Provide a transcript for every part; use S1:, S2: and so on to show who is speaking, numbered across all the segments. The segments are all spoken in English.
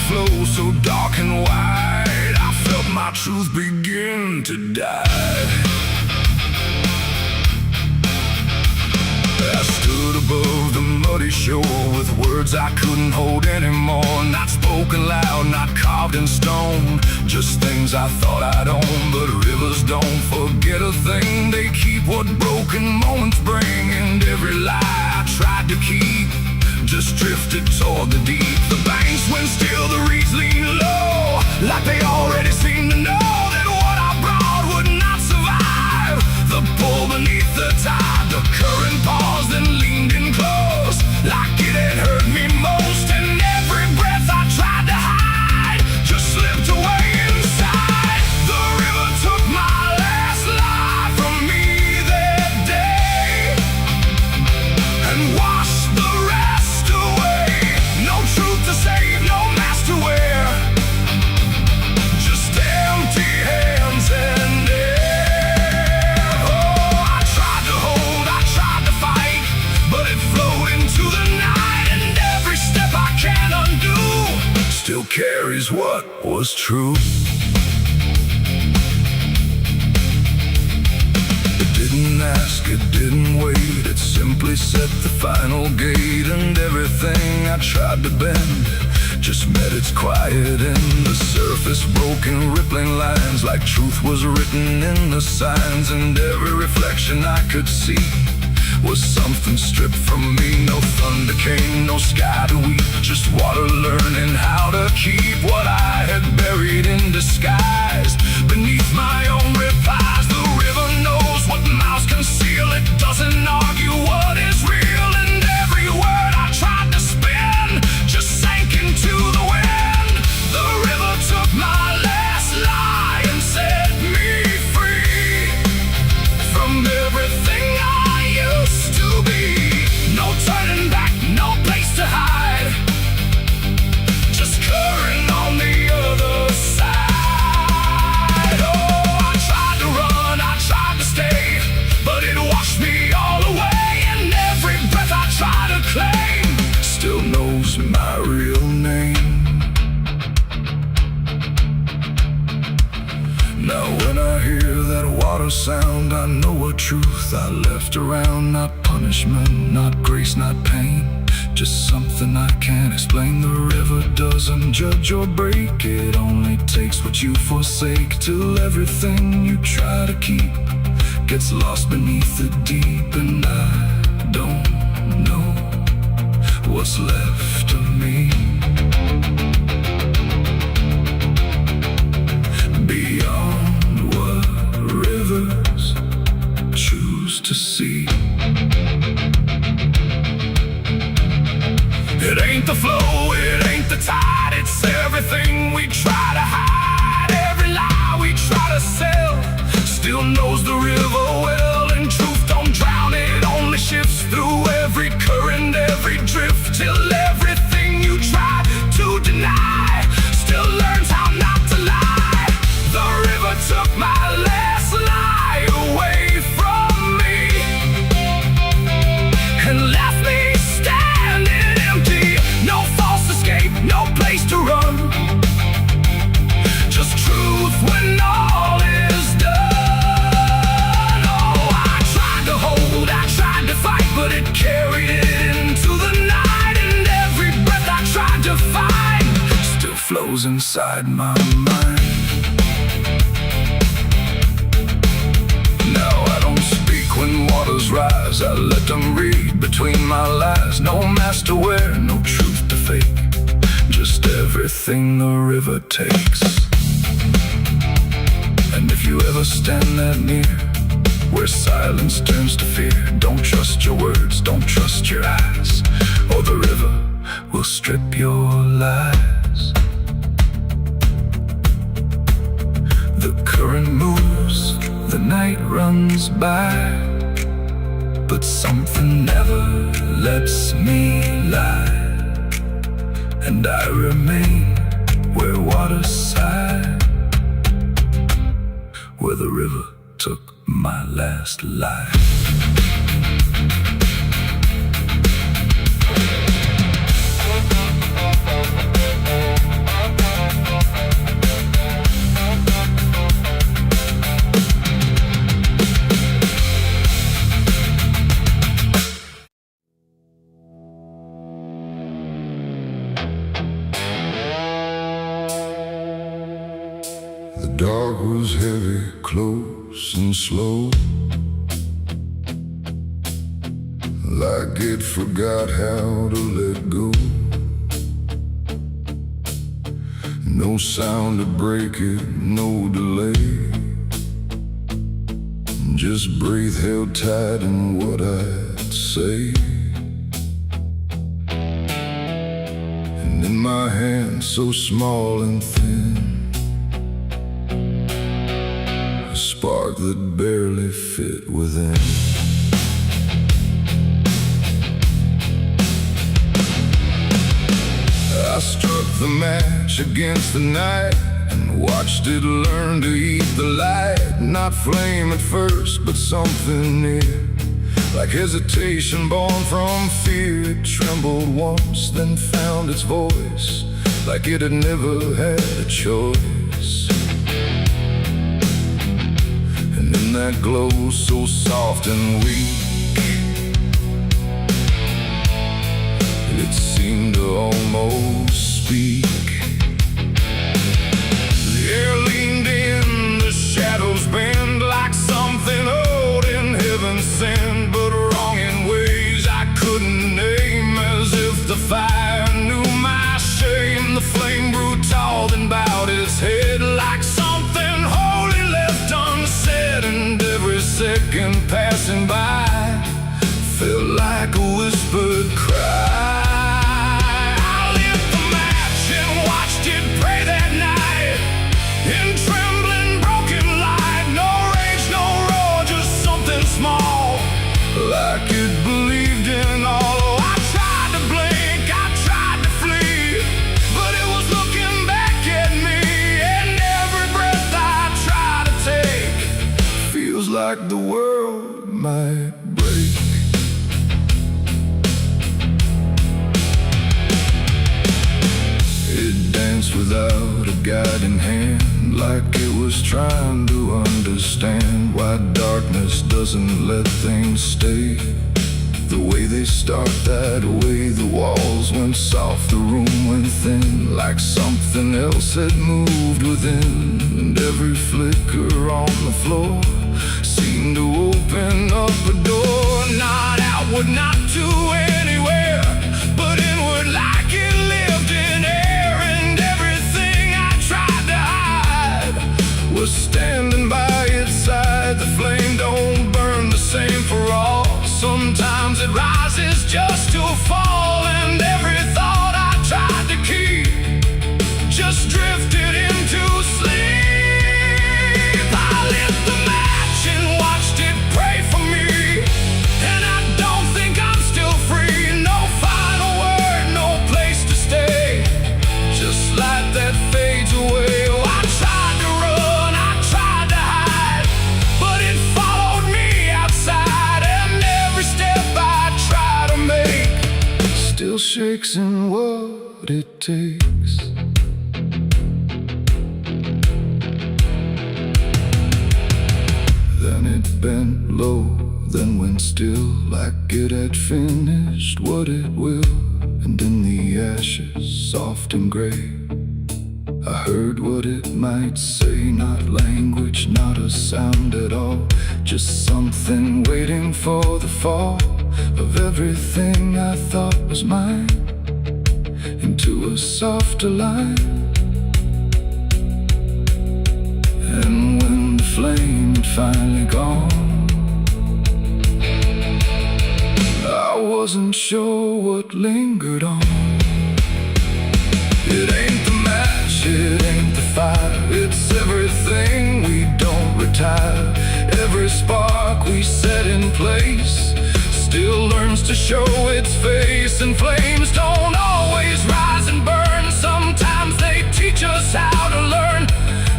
S1: flow so dark and wide, I felt my truth begin to die. I stood above the muddy shore with words I couldn't hold anymore. Not spoken loud, not carved in stone, just things I thought I'd own. But rivers don't forget a thing, they keep what broken moments bring. And every lie I tried to keep just drifted toward the deep. The banks went still, the reeds lean low, like they already seemed to know that what I brought would not survive the pull beneath the tide. The current paused and leaned in close, like it had hurt me most. And every breath I tried to hide just slipped away inside. The river took my last lie from me that day and washed the rest away. No truth to save, no mask to wear, just empty hands and air. Oh, I tried to hold, I tried to fight, but it flowed into the night. And every step I can't undo still carries what was true. It didn't ask, it didn't wait, it simply set the final gate. And everything I tried to bend just met its quiet end. The surface broke in rippling lines, like truth was written in the signs. And every reflection I could see was something stripped from me. No thunder came, no sky to weep, just water learning how to keep what I had buried in disguise beneath my own replies. The river knows what mouths conceal, it doesn't argue what is real. And every word I tried to spin just sank into the wind. The river took my last lie and set me free from everything I used to be. No turning back, no place to hide, just current on the other side. Oh, I tried to run, I tried to stay, but it washed me all away. And every breath I try to claim still knows my real name. Now when I hear that water sound, I know a truth I left around. Not punishment, not grace, not pain, just something I can't explain. The river doesn't judge or break, it only takes what you forsake, till everything you try to keep gets lost beneath the deep. And I don't know what's left of me beyond what rivers choose to see. It ain't the flow, it ain't the tide, it's everything we try to hide. Every lie we try to sell still knows the river well. And truth don't drown, it only shifts through every current, every drift, till everything you try to deny still learns how not to lie. The river took my last lie away from me and left me standing empty. No false escape, no place to run, just truth when all is done. Oh, I tried to hold, I tried to fight, but it carried it into the night. And every breath I tried to find still flows inside my mind. Now I don't speak when waters rise, I let them read between my lies. No mask to wear, no truth to fake, just everything the river takes. And if you ever stand that near, where silence turns to fear, don't trust your words, don't trust your eyes, or the river will strip your lies. The current moves, the night runs by, but something never lets me lie. And I remain where water sigh, where the river took my last life. dark was heavy, close and slow, like it forgot how to let go. No sound to break it, no delay, just breath held tight in what I'd say. And in my hand so small and thin, a spark that barely fit within. I struck the match against the night and watched it learn to eat the light. Not flame at first, but something near, like hesitation born from fear. It trembled once, then found its voice, like it had never had a choice. And in that glow so soft and weak, it seemed to almost speak. The air leaned in, the shadows bend, like something old in heaven sent, but wrong in ways I couldn't name. As if the fire knew my shame, the flame grew tall, then bowed its head, like something holy left unsaid. And every second passing by felt like a whispered cry. Like it believed in all. I tried to blink, I tried to flee, but it was looking back at me. And every breath I try to take feels like the world might break. It danced without a guiding hand, like it was trying to understand why darkness doesn't let things stay the way they start. That way the walls went soft, the room went thin, like something else had moved within. And every flicker on the floor seemed to open up a door, not outward, not to anywhere, but inward, like it lived in air. And everything I tried to hide was standing by its side. The flame don't burn the same for all. Sometimes it rises just to fall. And every thought I tried to keep just drifted into sleep. I lit the match and watched it pray for me, and I don't think I'm still free. No final word, no place to stay, just light that fades away. Oh, I tried to run, I tried to hide, but it followed me outside. And every step I try to make still shakes in what it takes. Then it bent low, then went still, like it had finished what it will. And in the ashes, soft and gray, I heard what it might say. Not language, not a sound at all, just something waiting for the fall of everything I thought was mine into a softer line. And when the flame had finally gone, I wasn't sure what lingered on. It ain't the match, it ain't the fire, it's everything we don't retire. Every spark we set in place still learns to show its face. And flames don't always rise and burn, sometimes they teach us how to learn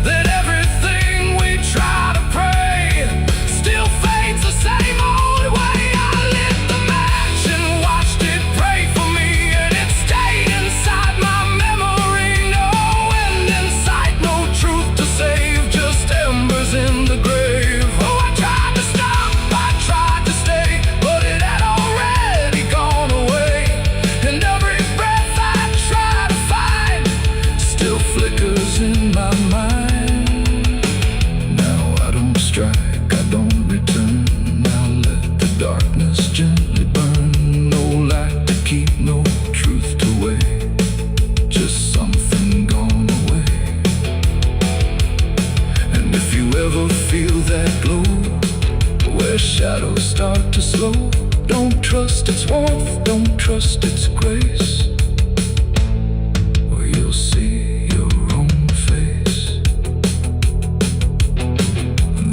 S1: that everything we try to pray still fades the same old way. I lit the match and watched it pray for me, and it stayed inside my memory. No end in sight, no truth to save, just embers in the grave. Oh, I tried to stop, I tried to stay, but it had already gone away. And every breath I shadows start to slow. Don't trust its warmth, don't trust its grace, or you'll see your own face.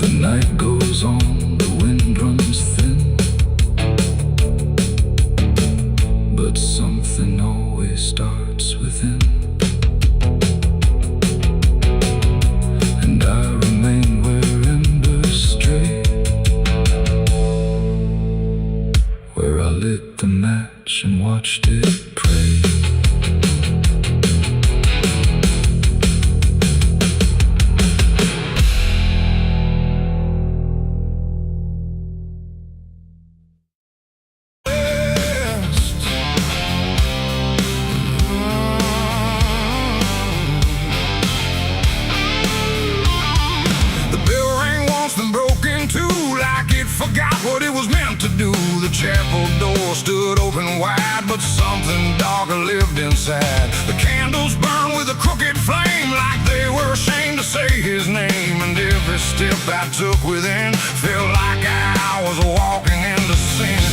S1: The night goes on, the wind runs thin, but something always starts within. And I remain where embers stray, where I lit the match and watched it pray.
S2: Forgot what it was meant to do. The chapel door stood open wide, but something darker lived inside. The candles burned with a crooked flame, like they were ashamed to say his name. And every step I took within felt like I was walking into sin.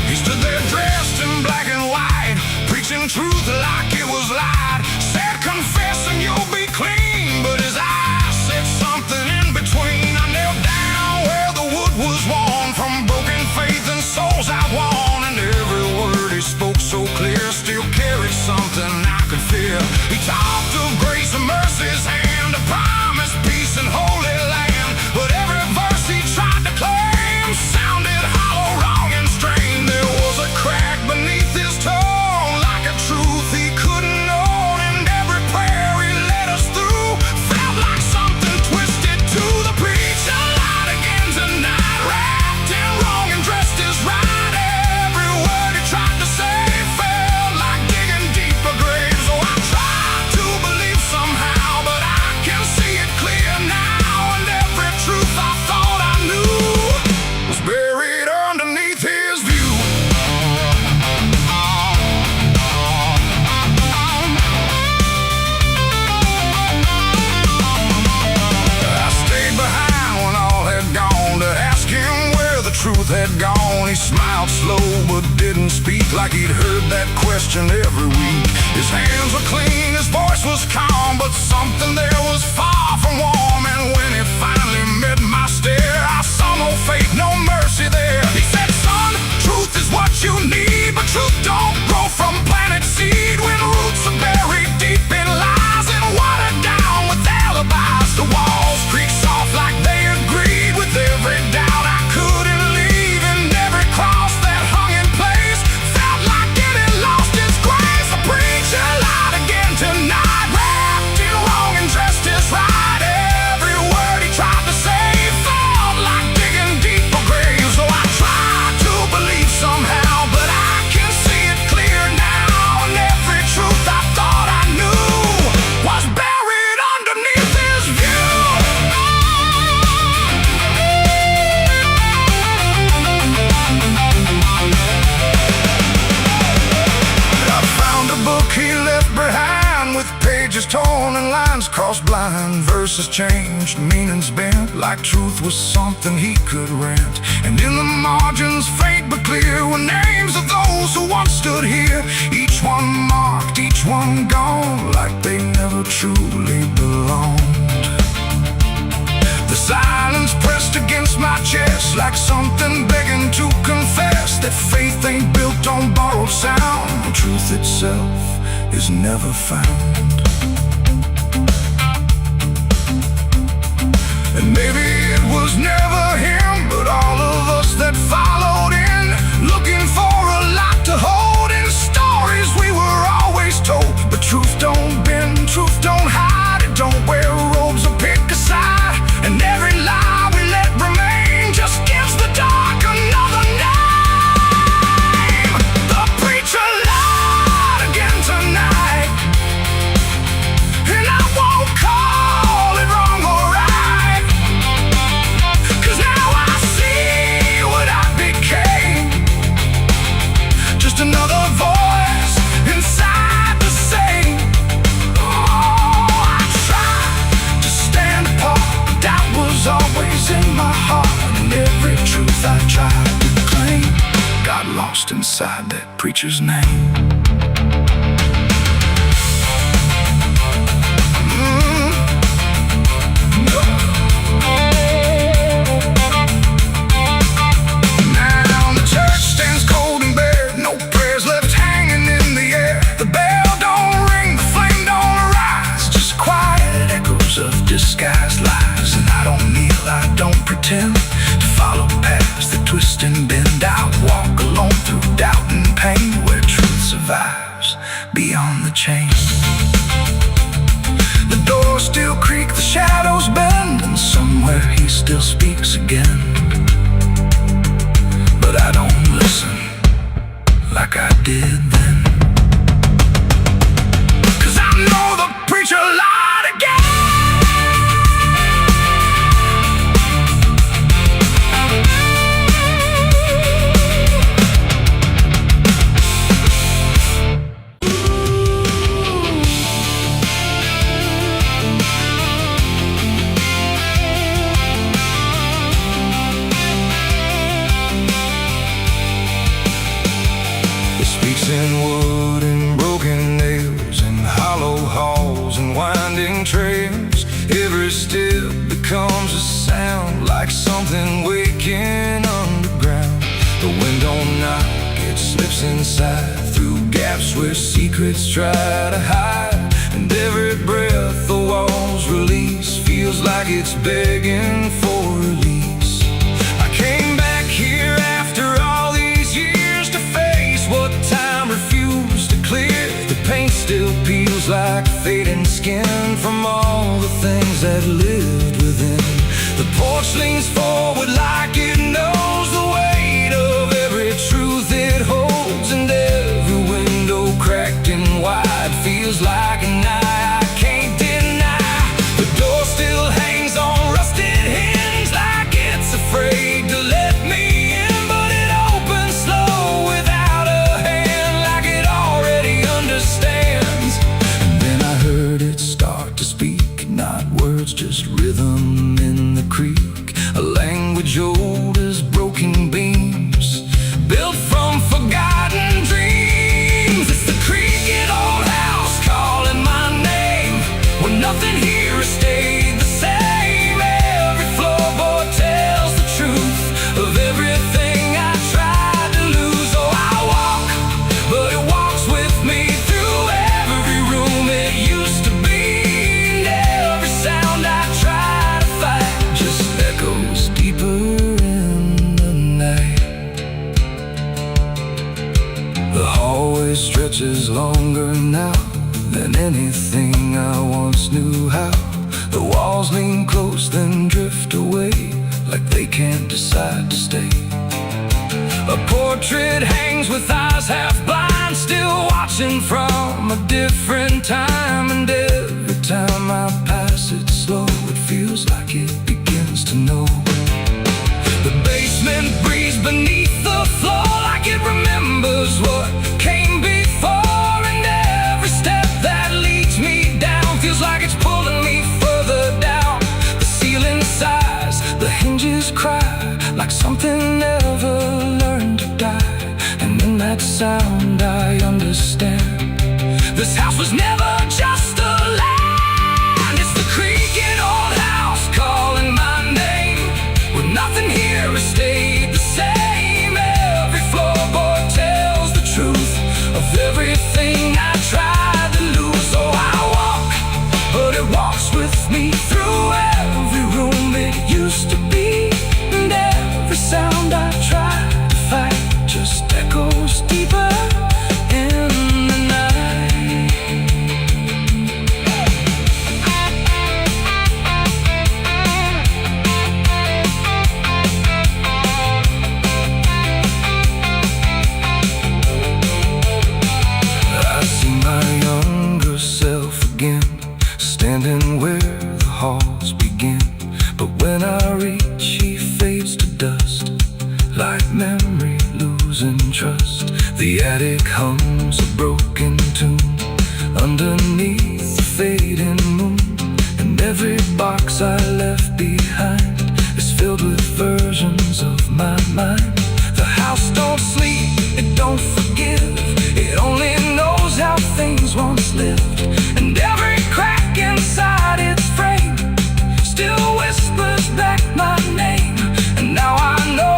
S2: He stood there dressed in black and white, preaching truth like it was lied. Said, confess and you'll be clean, but his eyes said something in between. I knelt down where the wood was worn from broken faith and souls I won. And every word he spoke so clear still carried something I could feel. He talked of grace and mercy's hand, a promise, peace and holy land. But every verse he tried to claim sounded hollow, wrong and strained. There was a crack beneath his tone, like a truth he couldn't own. And every prayer he led us through felt like something twisted to the preacher. Light again tonight, wrapped in wrong and dressed as right. Every word he tried to say felt like digging deeper graves. So I tried to believe somehow, but I can see it clear now. And every truth I thought I knew was buried underneath his view. I stayed behind when all had gone to ask him where the truth had gone. He smiled slow but didn't speak, like he'd heard that question every week. His hands were clean, his voice was calm, but something there was far from warm. And when he finally met my stare, I saw no faith, no mercy there. He said, son, truth is what you need, but truth don't grow from planted seed. When roots are buried deep in lies and watered down with alibis, the walls creak soft like they agreed with every doubt I couldn't leave. And every cross that hung in place felt like it had lost its grace. The preacher lied again tonight, wrapped in wrong and dressed as right. Every word he tried to say felt like digging deeper graves. So I tried to believe somehow, but I can see it clear now. And every truth I thought I knew was buried underneath his view. I found a book he left behind, with pages torn and lines crossed blind. Verses changed, meanings bent, like truth was something he could rent. And in the margins, faint but clear, were names of those who once stood here. Each one marked, each one gone, like they never truly belonged. The silence pressed against my chest, like something begging to confess that faith ain't built on borrowed sound. The truth itself is never found. And maybe it was never him, but all of us that followed in, looking for a lot to hold in stories we were always told. But truth don't bend, truth don't hide, it don't wear robes or pick a side. And every lie we let remain just gives the dark another name. The preacher lied again tonight, and I won't call it wrong or right, 'cause now I see what I've become.
S1: ghost inside that preacher's name.
S2: Disguised lies, and I don't kneel, I don't pretend to follow paths that twist and bend. I walk alone through doubt and pain, where truth survives beyond the chain. The doors still creak, the shadows bend, and somewhere he still speaks again. But I don't listen like I did then, 'cause I know the preacher lied again. In wood and broken nails, and hollow halls and winding trails, every step becomes a sound, like something waking underground. The wind don't knock, it slips inside, through gaps where secrets try to hide. And every breath the walls release feels like it's begging for release. I came back here after all these years to face what time refused to clear. The paint still peels like fading skin from all the things that lived within. The porch leans forward like it knows the weight of every truth it holds, and every window cracked and wide feels like an eye I can't deny. The door still hangs on rusted hinges like it's afraid to let me in, but it opens slow without a hand, like it already understands. And then I heard it start to speak, not words, just rhythm in the creek, a language old as broken beams, built from forgotten dreams. It's the creaking old house calling my name, when nothing here has stayed the same. Every floorboard tells the truth of everything I tried to lose. Oh, I walk, but it walks with me through every room it used to be, and every sound I try to fight just echoes deeper in the night. The hallway stretches longer now than anything I once knew how. The walls lean close then drift away, like they can't decide to stay. A portrait hangs with eyes half blind, still watching from a different time. And every time I pass it slow, it feels like it begins to know. The basement breathes beneath the floor, like it remembers what came before. And every step that leads me down feels like it's pulling me further down. The ceiling sighs, the hinges cry, like something never learned to die. And in that sound I understand, this house was never just a land. It's the creaking old house calling my name, when nothing here has stayed the same. Every floorboard tells the truth of everything I tried to lose. Oh, I walk, but it walks with me through every room it used to be, and every sound I try to fight just echoes deeper in the night. I see my younger self again, standing where the halls begin. But when I reach, he fades to dust, like memory losing trust. The attic hums a broken tune underneath the fading moon, and every box I left behind is filled with versions of my mind. The house don't sleep, it
S1: don't forgive. It only knows how things once lived, and every crack inside its frame still whispers back my name. And now I know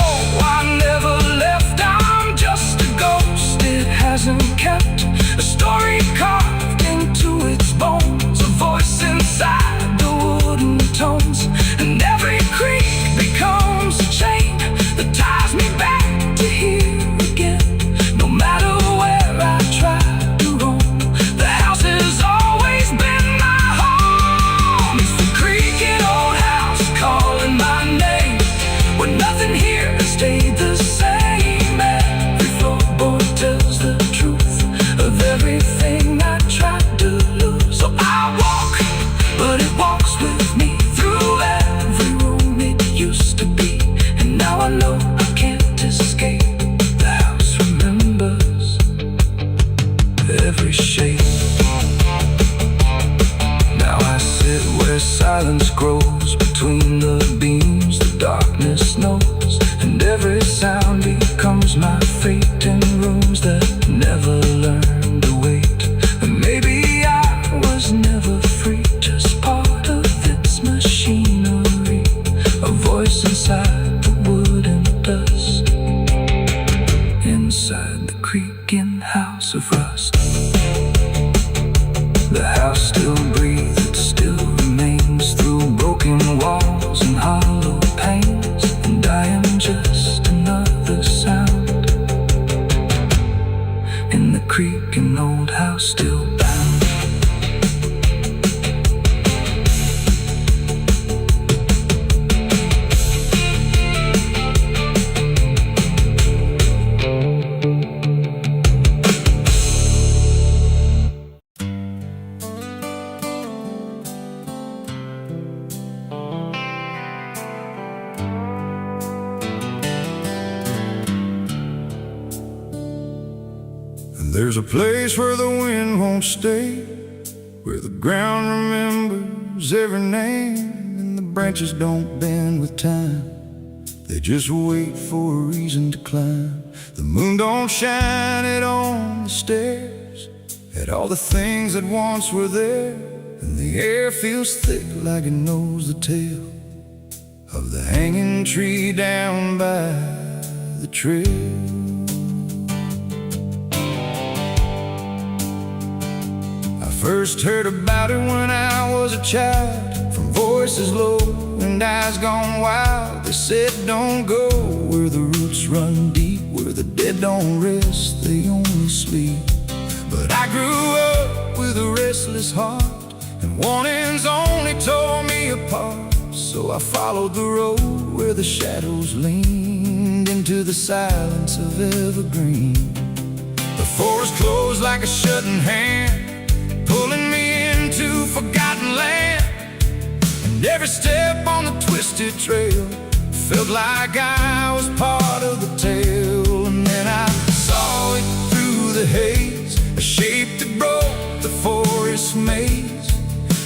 S1: I never left. I'm just a ghost. It hasn't kept a story carved into its bones, a voice inside the wooden tones. And every creak becomes a chain that ties me back to here again. No matter where I try to roam, the house has always been my home. It's the creaking old house calling my name, when nothing here has stayed the same. Every floorboard tells the truth of everything I tried to lose. So I walk, but it walks with me through every room it used to be. And now I know I can't escape. The house remembers every shape. Now I sit where silence grows between the beams, the darkness knows, and every sound becomes my fate in rooms that never learned to wait. And maybe I was never free, just part of its machinery, a voice inside the wood and dust, inside the creaking house of rust. The house still breathes, it still remains through broken walls and hollow panes. And I am just another sound in the creaking old house still bound.
S2: There's a place where the wind won't stay, where the ground remembers every name, and the branches don't bend with time. They just wait for a reason to climb. The moon don't shine it on the stairs at all the things that once were there, and the air feels thick like it knows the tale of the hanging tree down by the trail. First heard about it when I was a child, from voices low and eyes gone wild. They said don't go where the roots run deep, where the dead don't rest, they only sleep. But I grew up with a restless heart, and warnings only tore me apart. So I followed the road where the shadows leaned into the silence of evergreen. The forest closed like a shutting hand, pulling me into forgotten land. And every step on the twisted trail felt like I was part of the tale. And then I saw it through the haze, a shape that broke the forest maze,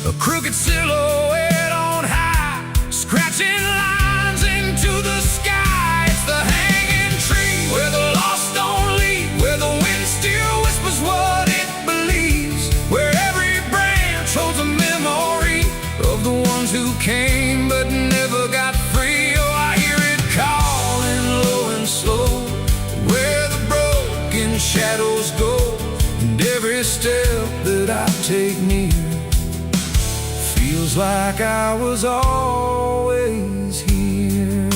S2: a crooked silhouette on high, scratching lines into the sky. It's the hanging tree where the lost don't leave, where the wind still whispers what it believes, where every branch holds a memory of the ones who came but never got free. Oh, I hear it calling low and slow, where the broken shadows go, and every step that I take near feels like I was always here.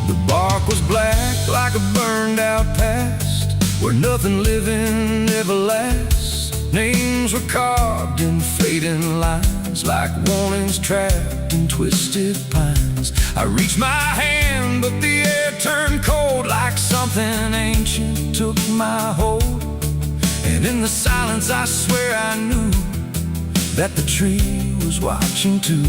S2: The bark was black like a burned out past, where nothing living ever lasts. Names were carved in fading lines, like warnings trapped in twisted pines. I reached my hand, but the air turned cold, like something ancient took my hold. And in the silence I swear I knew that the tree was watching too.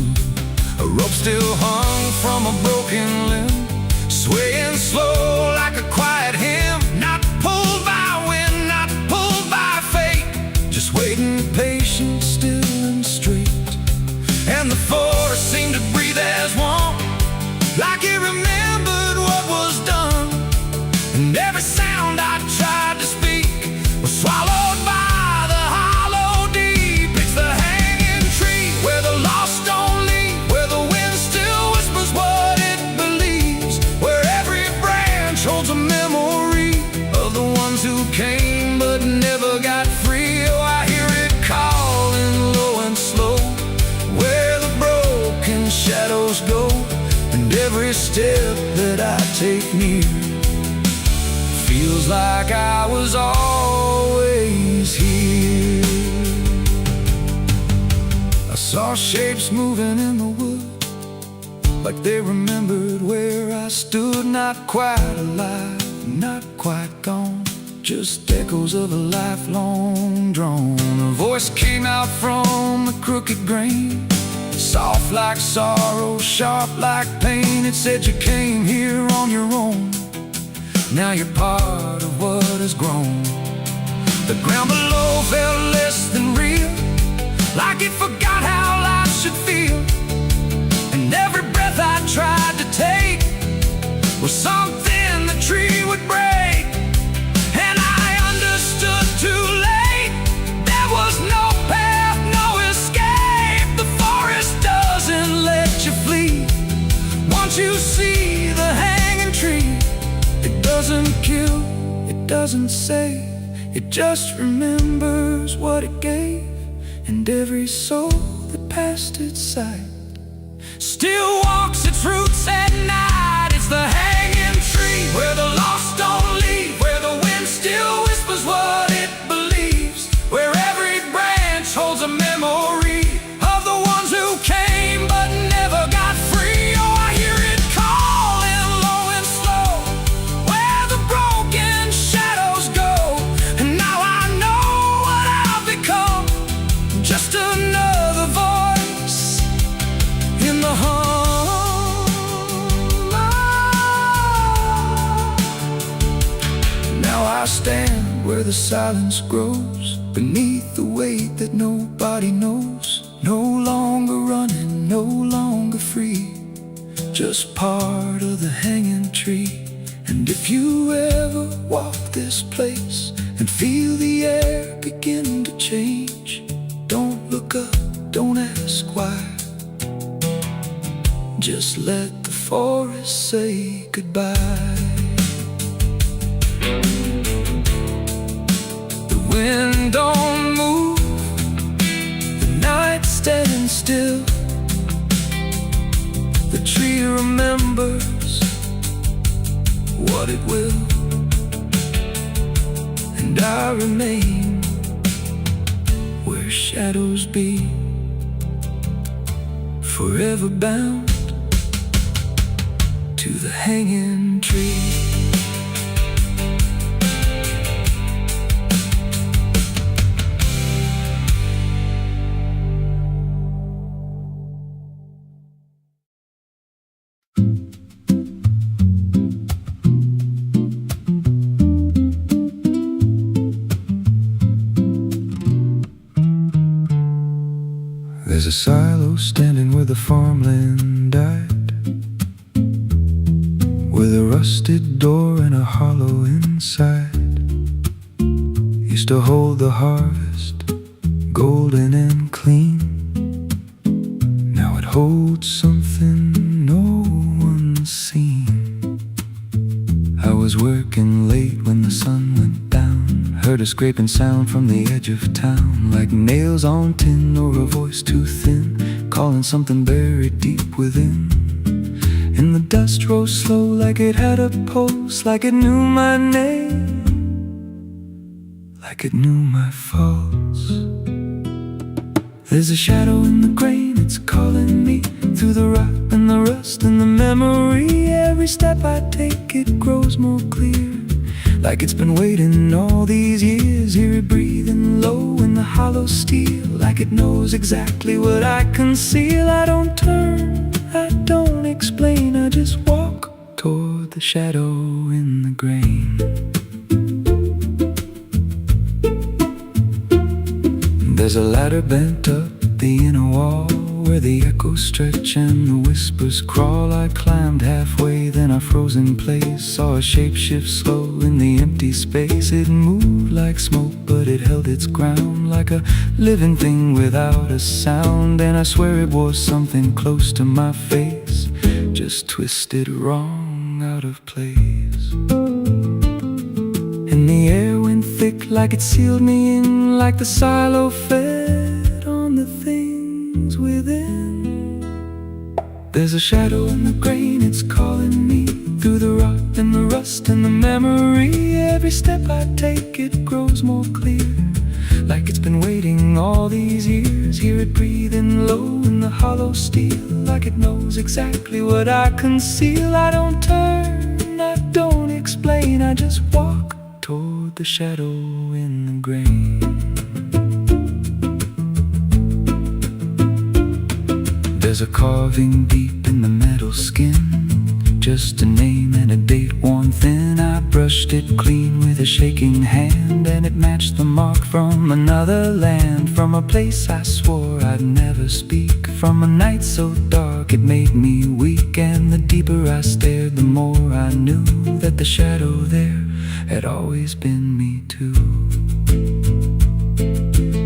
S2: A rope still hung from a broken limb, swaying slow like a quiet hymn, not pulled by wind, not pulled by fate, just waiting patient, still and straight. And the forest seemed to breathe as one, like it remembered
S1: every step that I take near feels like I was always here. I saw shapes moving in the wood, like they remembered where I stood. Not quite alive, not quite gone, just echoes of a lifelong drone. A voice came out from the crooked grain, soft like sorrow, sharp like pain. It said you came here on your own, now you're part of what has grown. The ground below felt less than real, like it forgot how life should feel. And every breath I tried to take was something the tree would break. And I understood too late, there was no path, no escape. The forest doesn't let you flee. Once you see the hanging tree, it doesn't kill, it doesn't save, it just remembers what it gave. And every soul that passed its sight still walks its roots at night. It's the hanging tree, where the lost don't leave, where the wind still whispers what it believes, where every branch holds a memory of the ones who came but never got free. Oh, I hear it calling low and slow, where the broken shadows go. And now I know what I've become, just another voice in the hum. Now I stand where the silence grows, beneath the weight that nobody knows. No longer running, no longer free, just part of the hanging tree. And if you ever walk this place and feel the air begin to change, don't look up, don't ask why, just let the forest say goodbye. The wind don't move, the night's standing still. The tree remembers what it will, and I remain where shadows be, forever bound to the hanging tree. There's a silo standing where the farmland died, with a rusted door and a hollow inside. Used to hold the harvest, golden and clean. Now it holds something no one's seen. I was working late when the sun went down, heard a scraping sound from the edge of town, like nails on tin or a voice too thin, calling something buried deep within. And the dust rose slow like it had a pulse, like it knew my name, like it knew my faults. There's a shadow in the grain, it's calling me through the rot and the rust and the memory. Every step I take, it grows more clear, like it's been waiting all these years. Hear it breathing low in the hollow steel, like it knows exactly what I conceal. I don't turn, I don't explain, I just walk toward the shadow in the grain. There's a ladder bent up the inner wall, where the echoes stretch and the whispers crawl. I climbed halfway, then I froze in place, saw a shape shift slow in the empty space. It moved like smoke, but it held its ground, like a living thing without a sound. And I swear it was something close to my face, just twisted wrong, out of place. And the air went thick, like it sealed me in, like the silo fed on the things within. There's a shadow in the grain, it's calling me through the rot and the rust and the memory. Every step I take, it grows more clear, like it's been waiting all these years. Hear it breathing low in the hollow steel, like it knows exactly what I conceal. I don't turn, I don't explain, I just walk toward the shadow in the grain. There's a carving deep in the metal skin, just a name and a date worn thin. I brushed it clean with a shaking hand, and it matched the mark from another land, from a place I swore I'd never speak, from a night so dark it made me weak. And the deeper I stared, the more I knew that the shadow there had always been me too.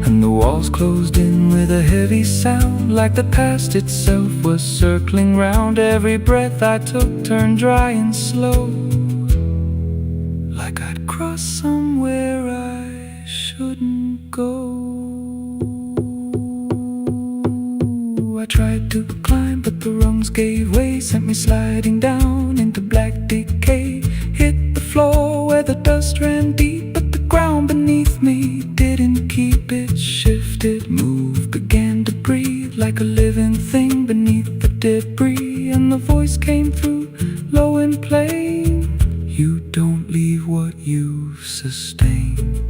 S1: And the walls closed in with a heavy sound, like the past itself was circling round. Every breath I took turned dry and slow, like I'd crossed somewhere I shouldn't go. I tried to climb, but the rungs gave way, sent me sliding down into black decay. Hit the floor where the dust ran deep, but the ground beneath me didn't keep it. Shifted, moved, began to breathe like a living thing beneath the debris. And the voice came through, low and plain: you don't leave what you've sustained.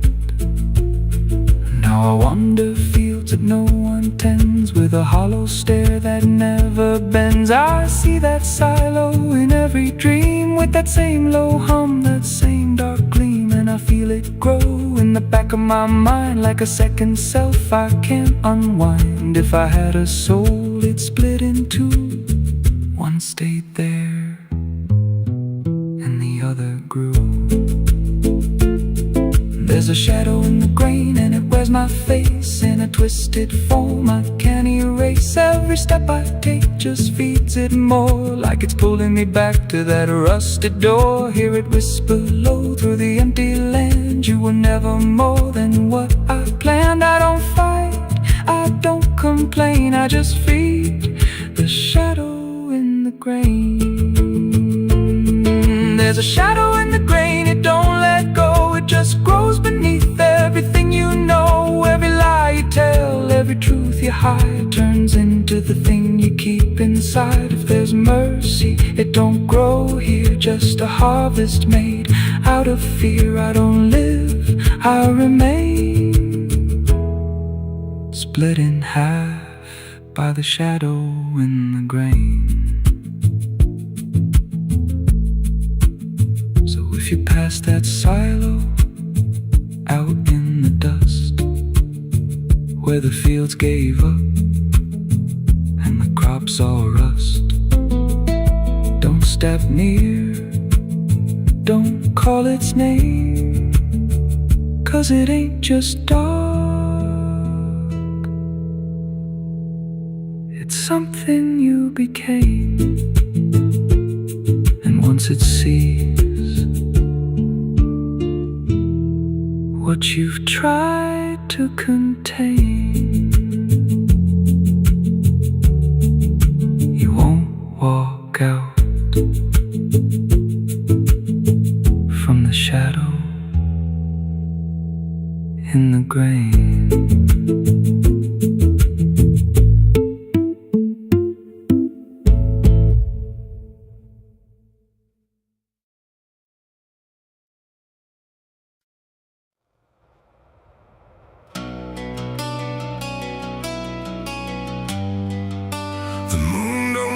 S1: Now I wander fields that no one tends, with a hollow stare that never bends. I see that silo in every dream, with that same low hum, that same dark gleam. And I feel it grow in the back of my mind, like a second self I can't unwind. If I had a soul, it'd split in two. One stayed there, and the other grew. There's a shadow in the grain, and it wears my face in a twisted form I can't erase. Every step I take just feeds it more, like it's pulling me back to that rusted door. Hear it whisper low through the empty land: you were never more than what I planned. I don't fight, I don't complain, I just feed the shadow in the grain. There's a shadow in the grain, it don't let go, it just grows beneath everything you know. Every lie you tell, every truth you hide, turns into the thing you keep inside. If there's mercy, it don't grow here, just a harvest made out of fear. I don't live, I remain, split in half by the shadow in the grain. If you pass that silo out in the dust, where the fields gave up and the crops all rust, don't step near, don't call its name, 'cause it ain't just dark, it's something you became. And once it sees what you've tried to contain, you won't walk out from the shadow in the grain.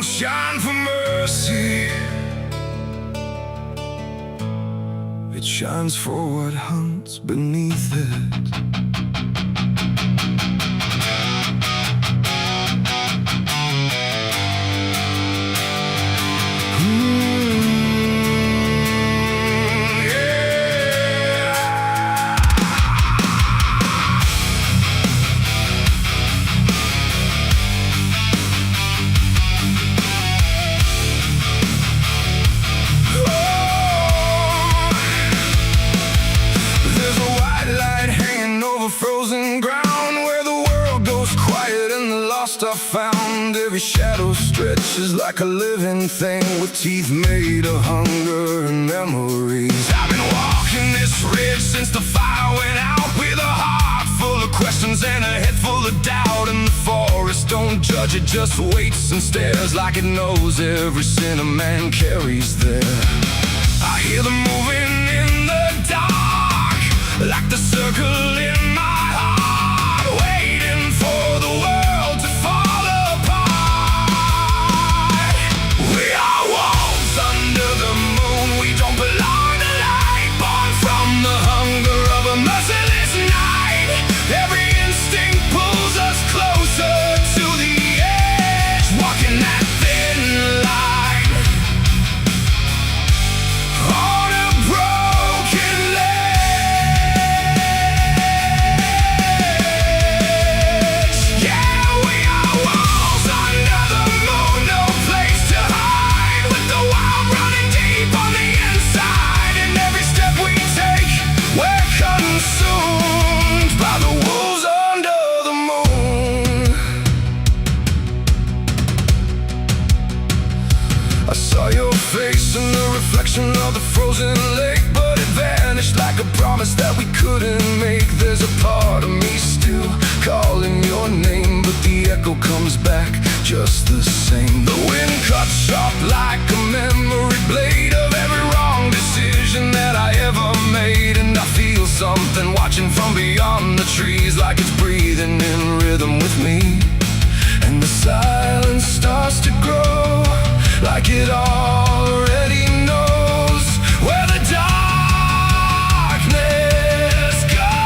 S2: Shine for mercy,
S1: It shines for what hunts beneath it.
S2: frozen ground where the world goes quiet and the lost are found.
S1: ground, every shadow stretches like a living thing with teeth made of hunger and memories.
S2: I've been walking this ridge since the fire went out, with a heart full of questions and a head full of doubt. And the forest don't judge, it just waits and stares like it knows every sin a man carries there. I hear them moving in the dark, like the circle in my heart, waiting for the world to fall apart. We are wolves under the moon, we don't belong to light, born from the hunger of a merciless night. Every instinct pulls us closer to the edge, walking that thin line on a broken ledge. Yeah, we are wolves under the moon, no place to hide, with the wild running deep on the inside. And every step we take, we're consumed by the wolves under the moon.
S1: I saw your face in the reflection of the frozen lake, but it vanished like a promise that we couldn't make. There's a part of me still calling your name, but the echo comes back just the same. The wind cuts sharp like a memory blade of every wrong decision that I ever made. And I feel something watching from beyond the trees, like it's breathing in rhythm with me. And the silence starts to grow, like it already knows where the darkness goes.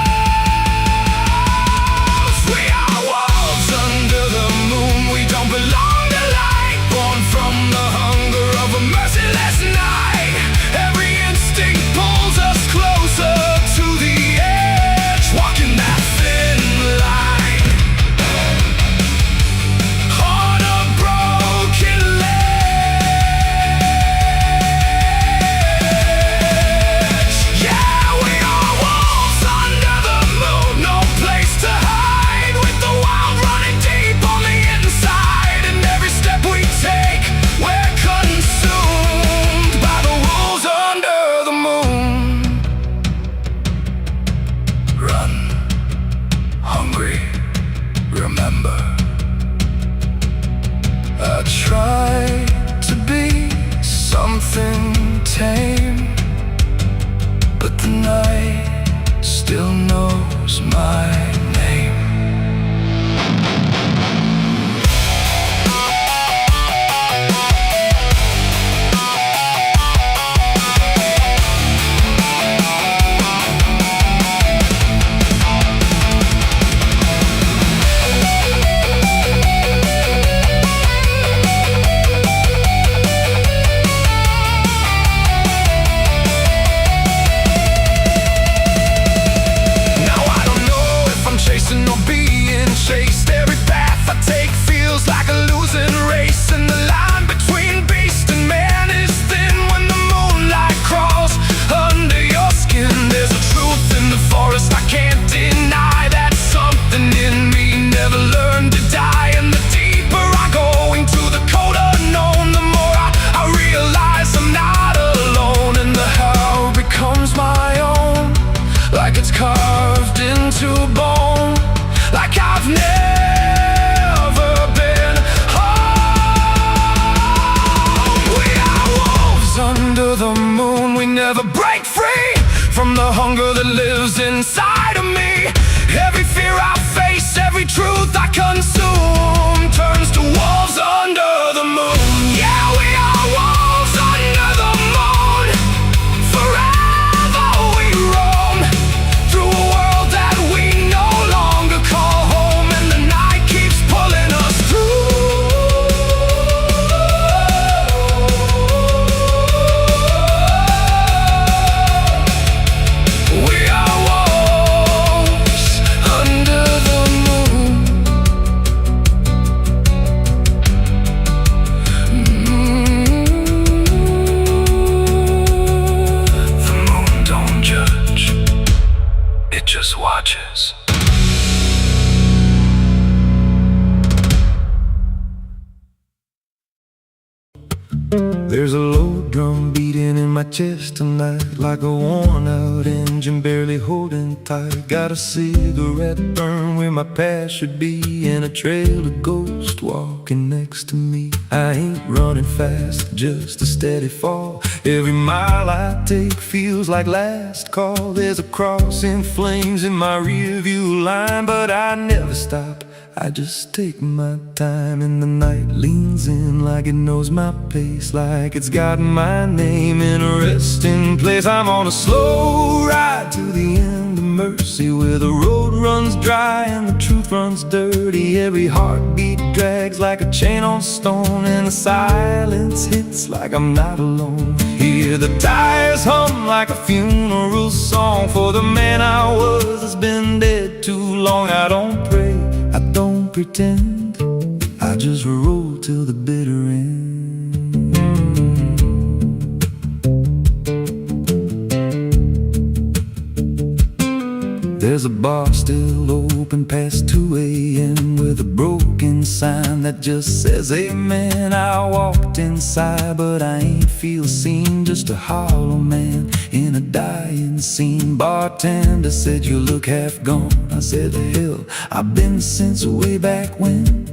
S1: We are wolves under the moon, we don't belong to light, born from the hunger of a merciless night. Every instinct pulls us closer to the edge, walking that thin line on a broken ledge. Yeah, we are wolves under the moon, no place to hide, with the wild running deep on the inside. And every step we take, we're consumed by the wolves under the moon. Run, hungry, remember. I try to be something tame, but the night still knows my name.
S2: Now I don't know if I'm chasing or being chased. Every path I take feels like a losing race, and the line between beast and man is thin when the moonlight crawls under your skin. There's a truth in the forest I can't deny, that something in me never learned to die. And the deeper I go into the cold unknown, the more I realize I'm not alone. And the how becomes my own, like it's carved into bone, like I've never been home. We are wolves under the moon, we never break free from the hunger that lives inside of me. Every fear I face, every truth I consume, turns to wolves under the moon. Yeah, we are wolves under the moon. Forever we roam through a world that we no longer call home, and the night keeps pulling us through. We are wolves under the moon.
S1: my chest tonight, like a worn-out engine barely holding tight. Got a cigarette burn where my past should be, and a trail of ghosts walking next to me. I ain't running fast, just a steady fall. Every mile I take feels like last call. There's a cross in flames in my rearview line, but I never stop, I just take my time. And the night leans in like it knows my pace, like it's got my name in a resting place. I'm on a slow ride to the end of mercy, where the road runs dry and the truth runs dirty. Every heartbeat drags like a chain on stone, and the silence hits like I'm not alone. Hear the tires hum like a funeral song for the man I was that's been dead too long. I don't pray, I don't pretend, I just roll till the bitter end. There's a bar still open past 2 a.m. with a broken sign that just says amen. I walked inside but I ain't feel seen, just a hollow man in a dying scene. Bartender said you look half gone. I said the hell, I've been since way back when.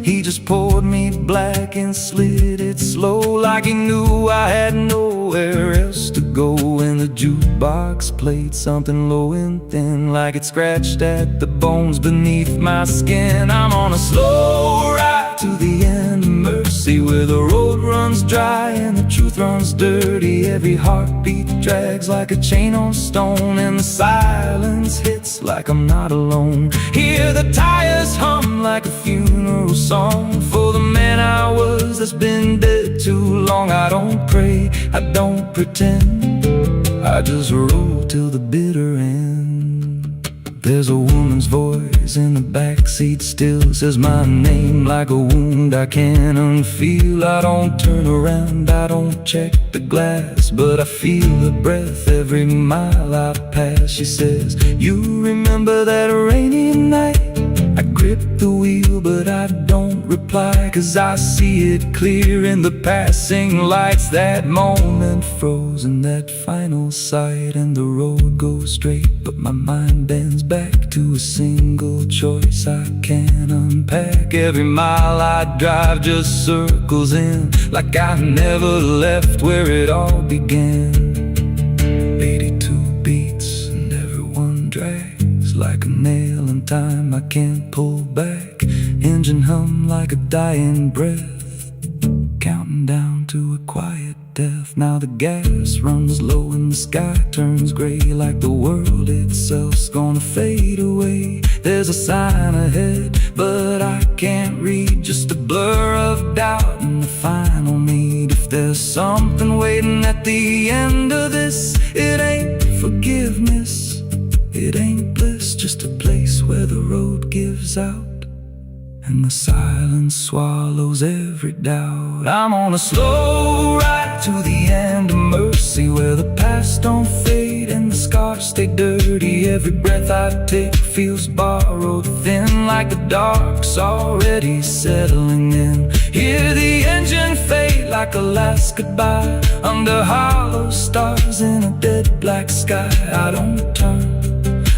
S1: He just poured me black and slid it slow, like he knew I had nowhere else to go. And the jukebox played something low and thin, like it scratched at the bones beneath my skin. I'm on a slow ride to the end of mercy, where the road runs dry and the truth runs dirty. Every heartbeat drags like a chain on stone, and the silence hits like I'm not alone. Hear the tires hum like a funeral song for the man I was that's been dead too long. I don't pray, I don't pretend, I just roll till the bitter end. There's a woman's voice in the backseat still, says my name like a wound I can't unfeel. I don't turn around, I don't check the glass, but I feel her breath every mile I pass. She says, you remember that rainy night? I grip the wheel but I don't reply, 'cause I see it clear in the passing lights. That moment frozen, that final sight, and the road goes straight but my mind bends back to a single choice I can't unpack. Every mile I drive just circles in, like I never left where it all began. 82 beats and everyone drags like a nail in time I can't pull back. Engine hum like a dying breath, counting down to a quiet death. Now the gas runs low and the sky turns gray, like the world itself's gonna fade away. There's a sign ahead but I can't read, just a blur of doubt and the final need. If there's something waiting at the end of this, it ain't forgiveness, it ain't bliss, just a place where the road gives out and the silence swallows every doubt. I'm on a slow ride to the end of mercy, where the past don't fade and the scars stay dirty. Every breath I take feels borrowed thin, like the dark's already settling in. Hear the engine fade like a last goodbye, under hollow stars in a dead black sky. I don't turn,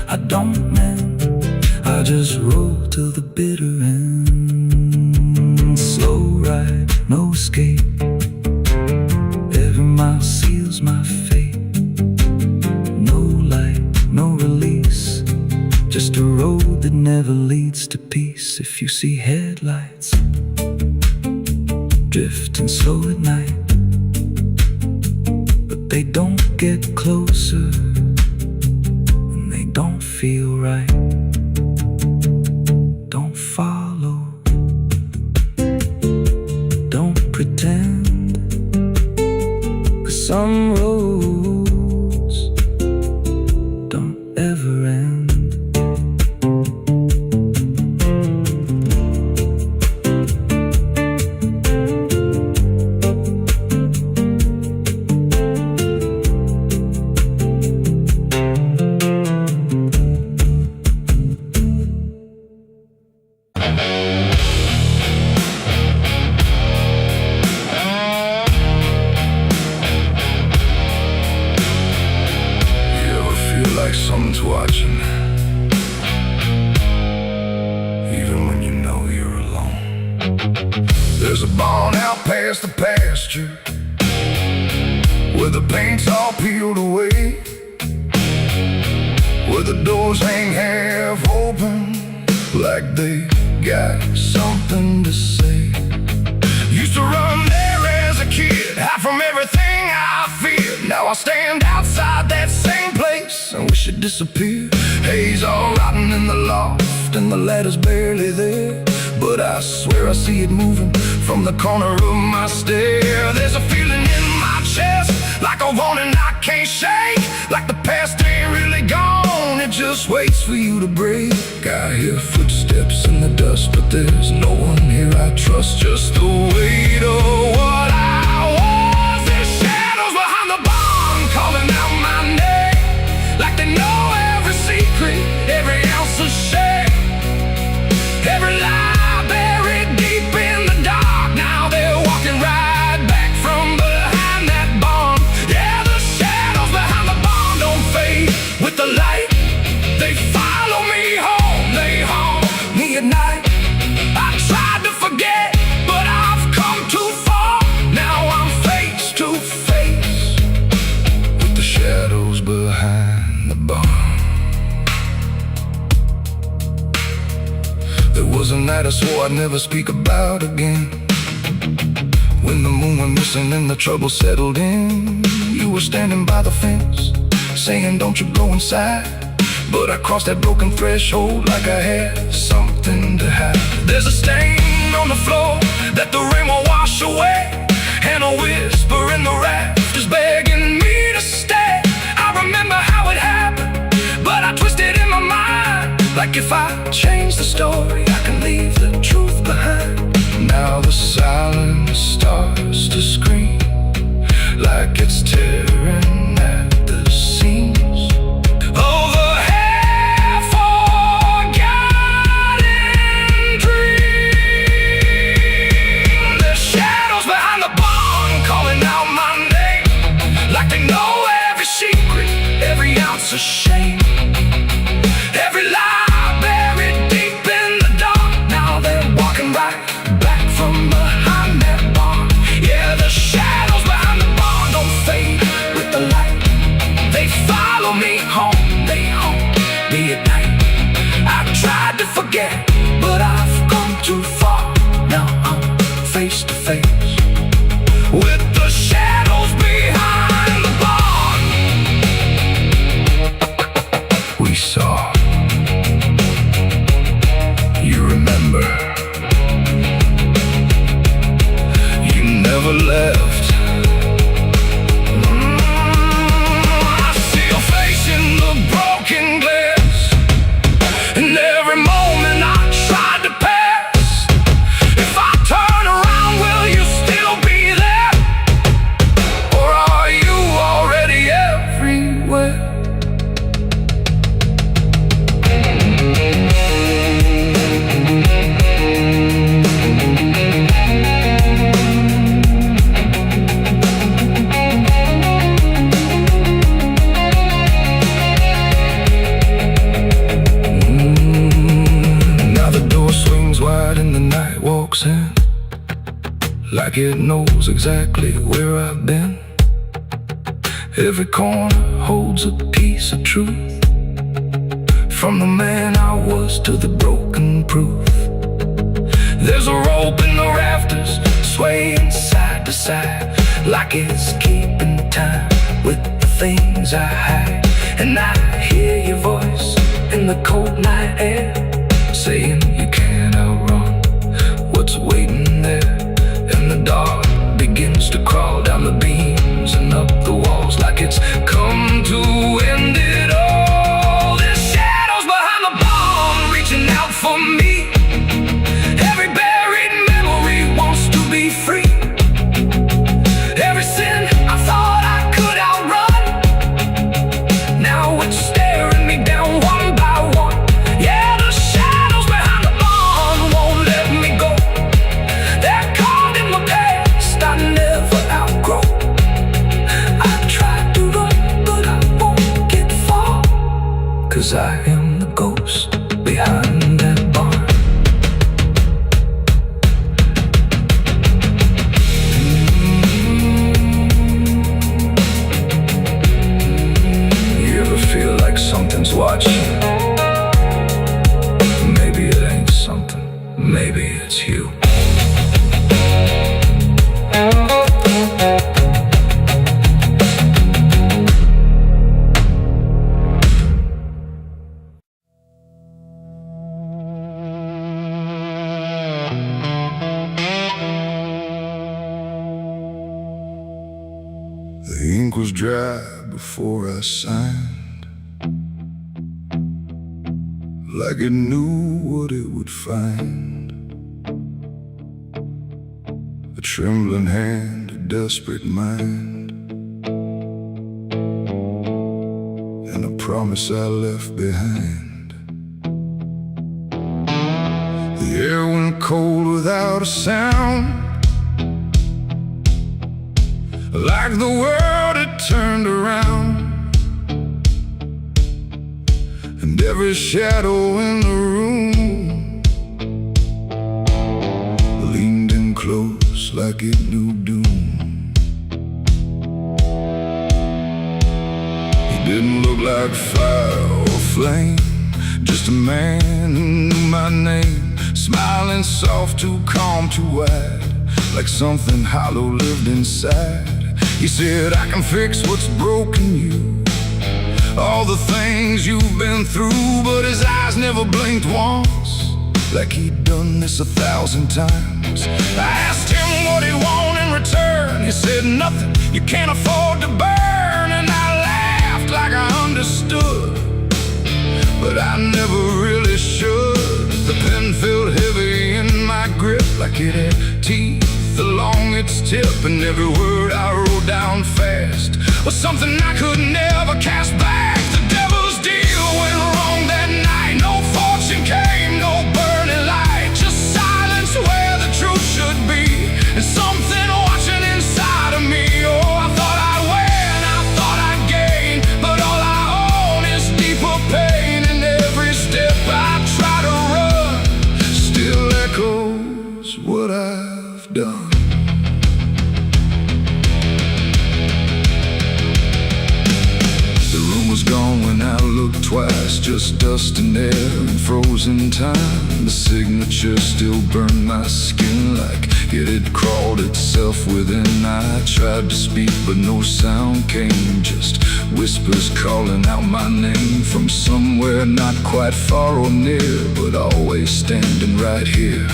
S1: I don't mend, I just roll till the bitter end. Slow ride, no escape, every mile seals my fate. No light, no release, just a road that never leads to peace. If you see headlights drifting slow at night, but they don't get closer and they don't feel right, don't follow, don't pretend, 'cause some roads don't ever end. like someone's watching, even when you know you're alone. There's a barn out past the pasture where the paint's all peeled away, where the doors hang half open like they got something to say. Used to run there as a kid, hide from everything I feared. Now I stand outside that same place and wish it disappeared. Haze all rotten in the loft and the ladder's barely there, but I swear I see it moving from the corner of my stair. There's a feeling in my chest, like a warning I can't shake, like the past ain't really gone, it just waits for you to break. I hear footsteps in the dust, but there's no one here I trust. Just the weight of what I was. There's shadows behind the barn calling out my name, like they know every secret, every ounce of shame, every lie buried deep in the dark. Now they're walking right back from behind that barn. Yeah, the shadows behind the barn don't fade with the light. They follow me home, they haunt me at night. I tried to forget, but I've come too far. Now I'm face to face with the shadows behind the barn. There was a night I swore I'd never speak about again, when the moon went missing and the trouble settled in. You were standing by the fence, saying don't you go inside, but I crossed that broken threshold like I had something to hide. There's a stain on the floor that the rain will wash away, and a whisper in the rafters begging me to stay. I remember how it happened, but I twisted in my mind, like if I change the story I can leave the truth behind. Now the silence starts to scream, like it's tearing at the seams. Every ounce of shame, every lie buried deep in the dark. Now they're walking right back from behind that barn. Yeah, the shadows behind the barn don't fade with the light. They follow me home, they haunt me at night. I tried to forget, but I've come too far. Now I'm face to face with the shadows behind the barn. We saw, you remember, you never left. I see your face in the broken glass, and every moment I tried to pass. If I turn around, will you still be there, or are you already everywhere? Like it knows exactly where I've been. Every corner holds a piece of truth, from the man I was to the broken proof. There's a rope in the rafters, swaying side to side, like it's keeping time with the things I hide. And I hear your voice in the cold night air, saying you can't outrun what's waiting there. And the dark begins to crawl down the beams and up the walls, like it's come to end it all. There's shadows behind the barn reaching out for me. Every buried memory wants to be free. Every sin I thought I could outrun, now it's staring me down one by one. Yeah, the shadows behind the barn won't let me go. They're caught in my past I never outgrow. I tried to run, but I 'cause I am the ghost behind that barn. You ever feel like something's watching? Maybe it ain't something, maybe it's you.
S2: The ink was dry before I signed, like it knew what it would find. A trembling hand, a desperate mind, and a promise I left behind. The air went cold without a sound, like the world had turned around, and every shadow in the room leaned in close like it knew doom. He didn't look like fire or flame, just a man who knew my name, smiling soft, too calm, too wide, like something hollow lived inside. He said, I can fix what's broken you, all the things you've been through. But his eyes never blinked once, like he'd done this 1,000 times. I asked him what he wanted in return. He said, nothing you can't afford to burn. And I laughed like I understood, but I never really should. The pen felt heavy in my grip, like it had teeth along its tip, and every word I wrote down fast was something I could never cast back. The devil's deal went wrong that night. No fortune came, no burning light, just silence where the truth should be, and something watching inside of me. Oh, I thought I'd win, I thought I'd gain, but all I own is deeper pain. And every step I try to run still echoes what I've done. Was gone when I looked twice, just dust and air and frozen time. The signature still burned my skin like it had crawled itself within. I tried to speak but no sound came, just whispers calling out my name from somewhere not quite far or near, but always standing right here.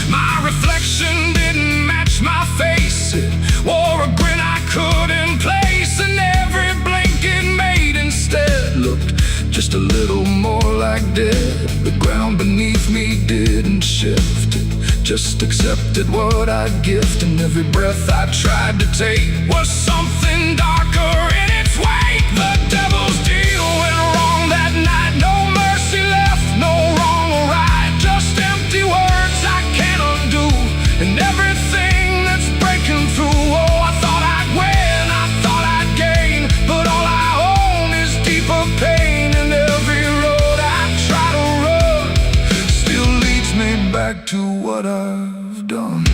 S2: My reflection didn't match my face, it wore a grin I couldn't place, and every blink it made instead looked just a little more like dead. The ground beneath me didn't shift, it just accepted what I'd gift. And every breath I tried to take was something darker in its wake. The devil's deal went wrong that night. No mercy left, no wrong or right, just empty words I can't undo, and everything that's breaking through. Oh, I thought I'd win, I thought I'd gain, but all I own is deeper pain. And every road I try to run still leads me back to what I've done.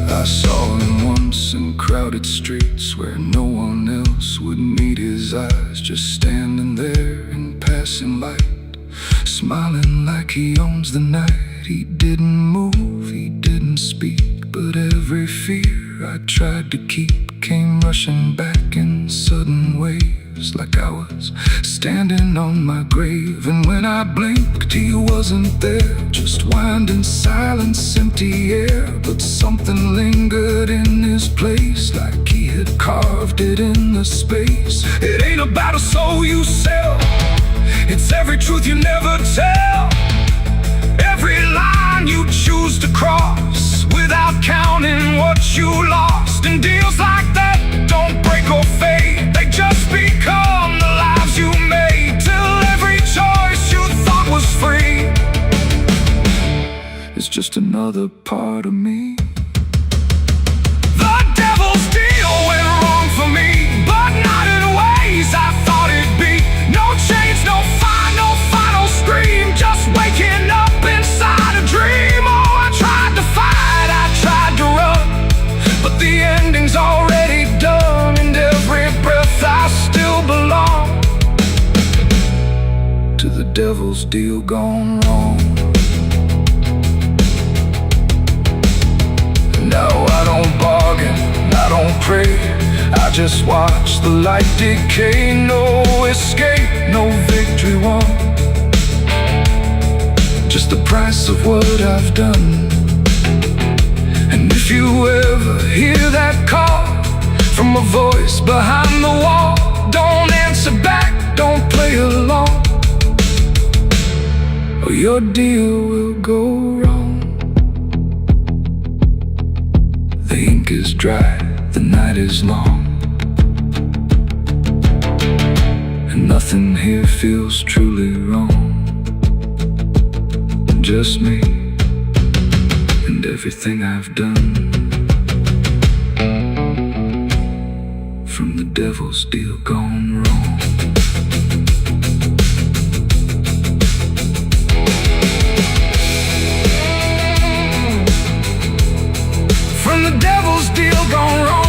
S2: I saw him once in crowded streets where no one else would meet his eyes, just standing there in passing light, smiling like he owns the night. He didn't move, he didn't speak, but every fear I tried to keep came rushing back in sudden waves, like I was standing on my grave. And when I blinked, he wasn't there, just winding silence, empty air. But something lingered in his place, like he had carved it in the space. It ain't about a soul you sell, it's every truth you never tell, every line what you lost. And deals like that don't break or fade, they just become the lives you made, till every choice you thought was free
S1: It's just another part of me.
S2: The devil's deal went wrong for me, but not in ways I thought it'd be. No chains, no fire, no final scream, just waking up inside a dream. Oh, I tried to fight, I tried to run, but the ending's already done. And every breath I still belong
S1: To the devil's deal gone wrong. Now I don't bargain, I don't pray, I just watch the light decay. No escape, no victory won, just the price of what I've done. And if you ever hear that call from a voice behind the wall, don't answer back, don't play along, or your deal will go wrong. The ink is dry, the night is long, and nothing here feels truly wrong. Just me and everything I've done. From the devil's deal gone wrong.
S2: From the devil's deal gone wrong.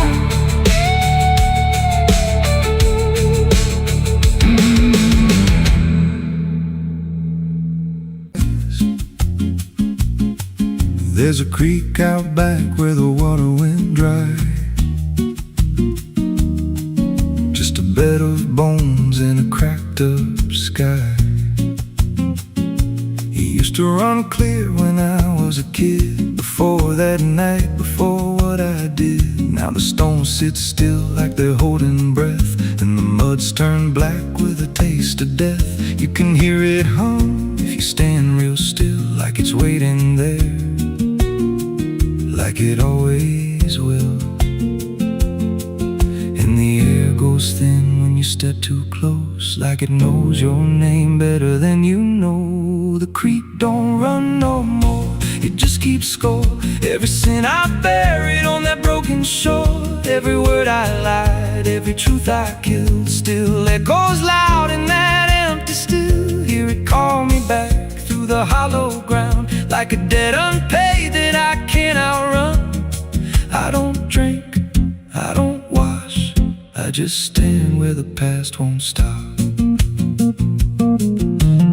S1: There's a creek out back where the water went dry, just a bed of bones in a cracked up sky. It used to run clear when I was a kid, before that night, before what I did. Now the stones sit still like they're holding breath, and the mud's turned black with a taste of death. You can hear it hum if you stand real still, like it's waiting there, like it always will. And the air goes thin when you step too close, like it knows your name better than you know. The creek don't run no more, it just keeps score. Every sin I buried on that broken shore, every word I lied, every truth I killed, still echoes loud in that empty still. Hear it call me back through the hollow ground, like a debt unpaid that I can't outrun. I don't drink, I don't wash, I just stand where the past won't stop.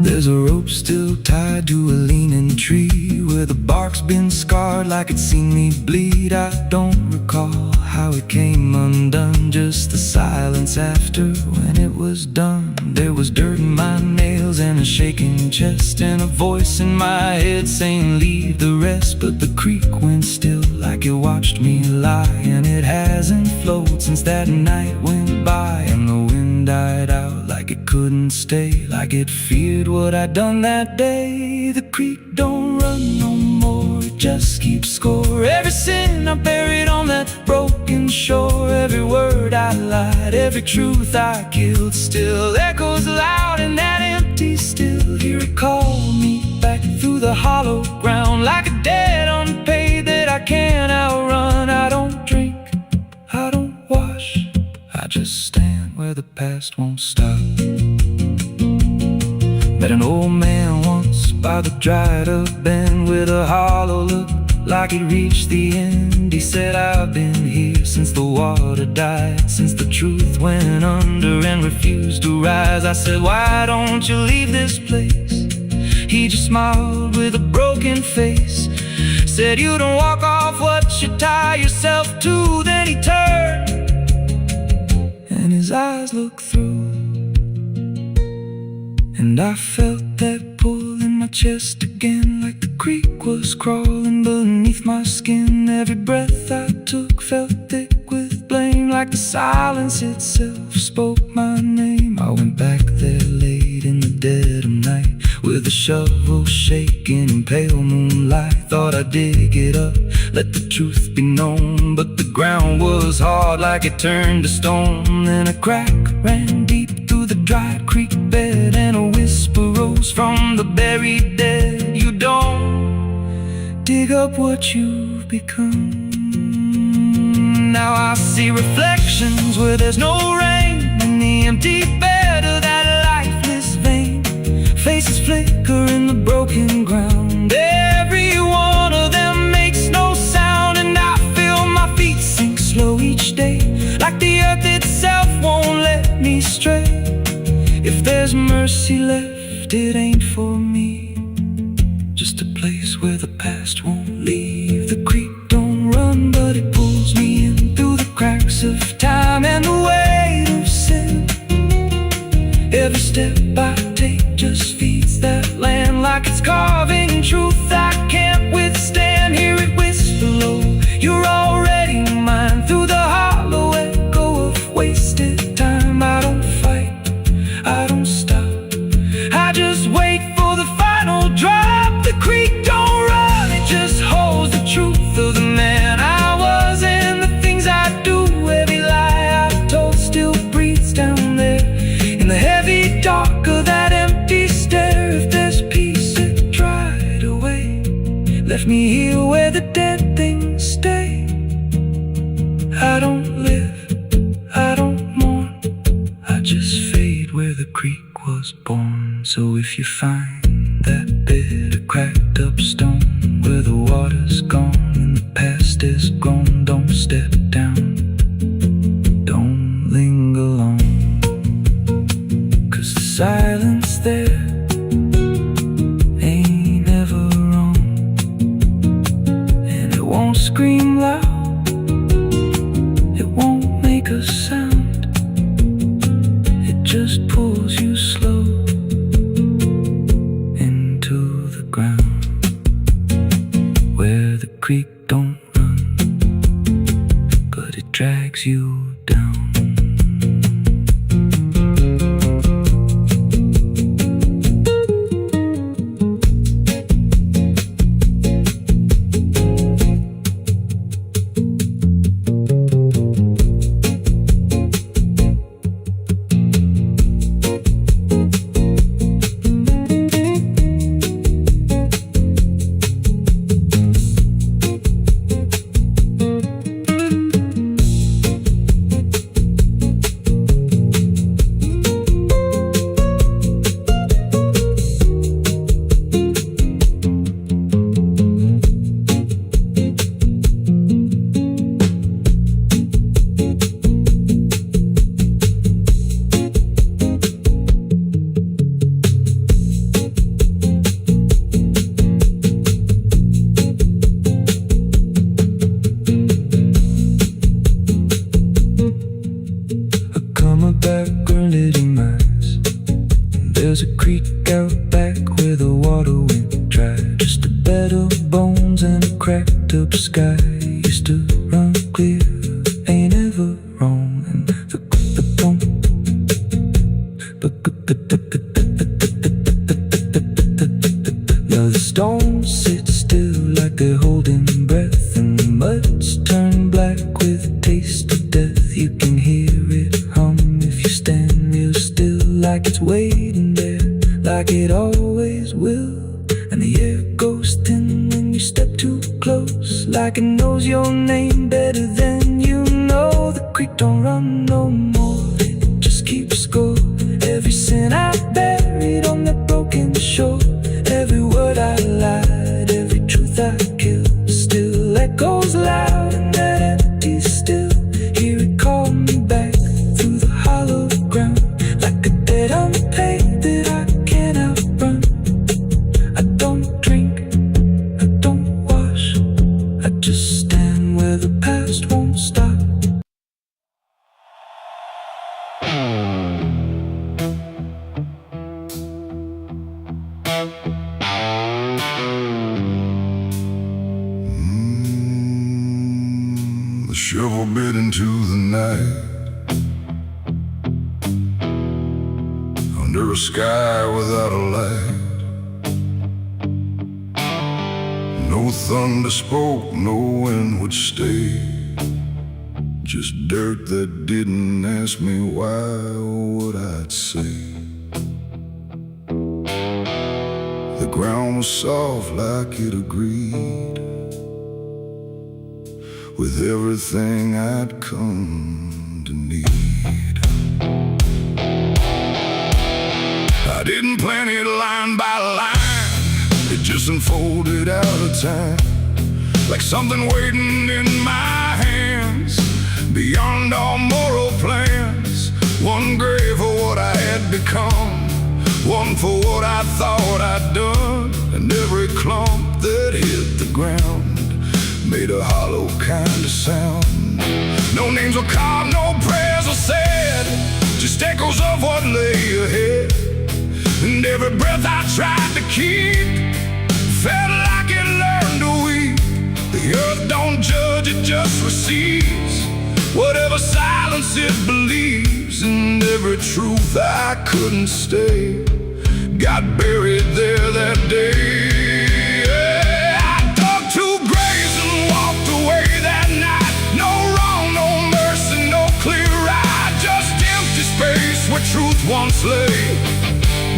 S1: There's a rope still tied to a leaning tree, where the bark's been scarred like it's seen me bleed. I don't recall how it came undone, just the silence after when it was done. There was dirt in my nails and a shaking chest, and a voice in my head saying leave the rest. But the creek went still like it watched me lie, and it hasn't flowed since that night went by. And the wind died out like it couldn't stay, like it feared what I'd done that day. The creek don't run no more, it just keeps score. Every sin I buried on that broken shore, every word I lied, every truth I killed, still echoes loud in that empty still. Hear it call me back through the hollow ground, like a debt unpaid that I can't outrun. I don't drink, I don't wash, I just stand where the past won't stop. Met an old man once by the dried up bend, with a hollow look like he'd reached the end. He said, I've been here since the water died, since the truth went under and refused to rise. I said, why don't you leave this place? He just smiled with a broken face, said, you don't walk off what you tie yourself to. Then he turned and his eyes looked through, and I felt that pull in my chest again, like the creek was crawling beneath my skin. Every breath I took felt thick with blame, like the silence itself spoke my name. I went back there late in the dead of night, with with a shovel shaking in pale moonlight. Thought I'd dig it up, let the truth be known, but the ground was hard like it turned to stone. Then a crack ran deep through the dry creek bed, and a whisper rose from the buried dead. You don't dig up what you've become. Now I see reflections where there's no rain, in the empty bed of that lifeless vein. Faces flicker in the broken ground, every one of them makes no sound. And I feel my feet sink slow each day, like the earth itself won't let me stray. If there's mercy left, it ain't for me, just a place where the past won't leave. The creek don't run, but it pulls me in through the cracks of time and the weight of sin. Every step I take just feeds that land, like it's carving truth I can't withstand. Hear it whisper low, you're already mine, through the hollow echo of wasted time. I don't fight, I don't stop, I just wait for the final drop. The creek don't run, it just holds the truth of the man I was and the things I do. Every lie I've told still breathes down there in the heavy dark of that empty stare. If there's peace, it dried away, left me here where the dead things stay. I don't live, I don't mourn, I just fade where the creek was born. So if you find that bit of cracked up stone where the water's gone and the past is gone, don't step down, don't linger long, 'cause the silence there ain't ever wrong, and it won't scream loud, it won't make a sound, it just pulls you slow into the ground. Where the creek don't run, but it drags you down. There's a creek out back where the water went dry, just a bed of bones and a cracked up sky. Used to run clear, ain't ever wrong, and now the stones sit still like they're holding breath, and the mud's turned black with a taste of death. You can hear it hum if you stand real still, like it's waiting there, like it always will. And the air goes thin when you step too close, like it knows your name better than you know. The creek don't run no more, it just keeps score. Every sin I buried on that broken shore, every word I lied, every truth I killed, still echoes loud in that empty still. Hear it call me back through the hollow ground, like a debt unpaid that I can't outrun. I don't drink, I don't wash, I just stand where the past won't stop.
S2: The shovel bit into the night, under a sky without a light.
S1: No thunder spoke, no wind would stay. Just dirt that didn't ask me why or what I'd say. The ground was soft like it agreed with everything I'd come to need. I didn't plan it line by line, it just unfolded out of time, like something waiting in my hands, beyond all moral plans. One grave for what I had become, one for what I thought I'd done, and every clump that hit the ground made a hollow kind of sound. No names were carved, no prayers were said, just echoes of what lay ahead. And every breath I tried to keep felt like it learned to weep. The earth don't judge, it just receives whatever silence it believes. And every truth I couldn't stay got buried there that day. I dug 2 graves and walked away that night. No wrong, no mercy, no clear ride, just empty space where truth once lay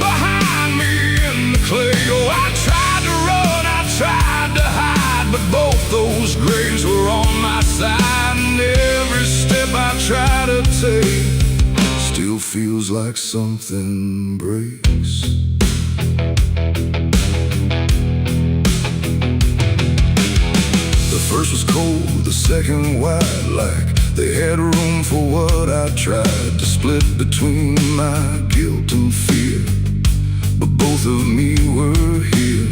S1: behind me in the clay. Oh, I tried to run, I tried to hide, but both those graves were on my side. And every step I try to take still feels like something breaks. The first was cold, the second wide, like they had room for what I tried to split between my guilt and fear. But both of me were here.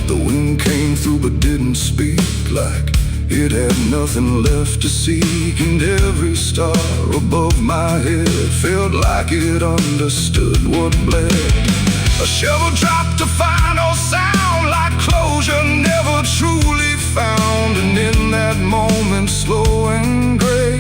S1: The wind came through but didn't speak, like it had nothing left to seek. And every star above my head felt like it understood what bled. A shovel dropped a final sound, like closure never truly found. And in that moment, slow and gray,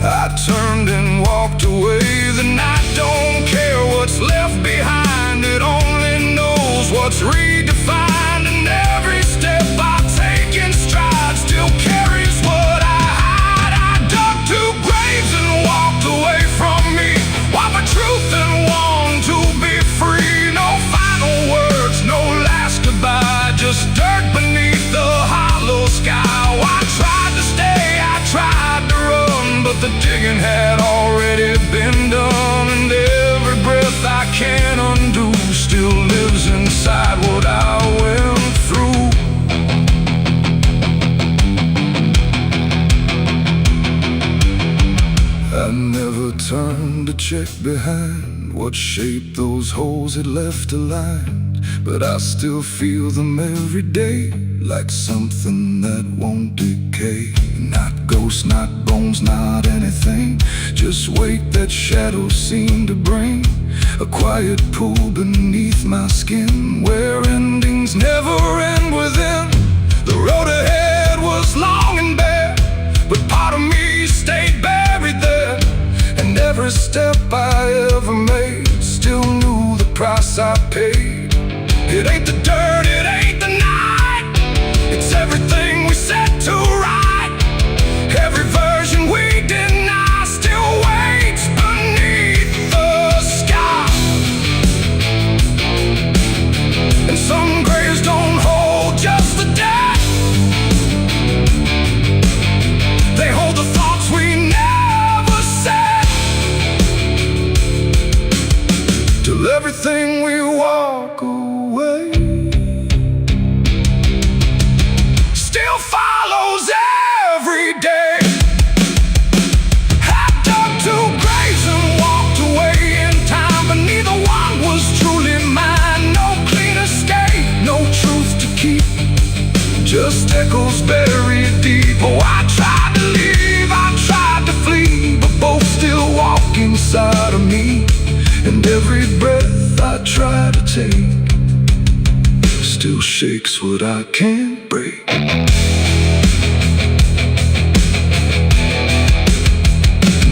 S1: I turned and walked away. The night don't care what's left behind, it only knows what's redefined. And every step I take in stride still carries what I hide. I dug 2 graves and walked away from me, one for truth and one to be free. No final words, no last goodbye, just dirt beneath the hollow sky. Oh, I tried to stay, I tried to run, but the digging had already been done. And every breath I can't undo still lives inside what I went through. I never turned to check behind what shape those holes had left aligned, but I still feel them every day, like something that won't decay. Not ghosts, not bones, not anything, just weight that shadows seem to bring. A quiet pool beneath my skin, where endings never end within. The road ahead was long and bare, but part of me stayed buried there. And every step I ever made still knew the price I paid. It ain't the dirt, it ain't the night, it's everything we set to right. Every version we deny still waits beneath the sky. And some graves don't hold just the dead, they hold the thoughts we never said. Till everything we walk away still follows every day. I dug 2 graves and walked away in time, but neither one was truly mine. No clean escape, no truth to keep, just echoes buried deep. Oh, I tried to leave, I tried to flee, but both still walk inside of me. And every breath I try to take still shakes what I can't break.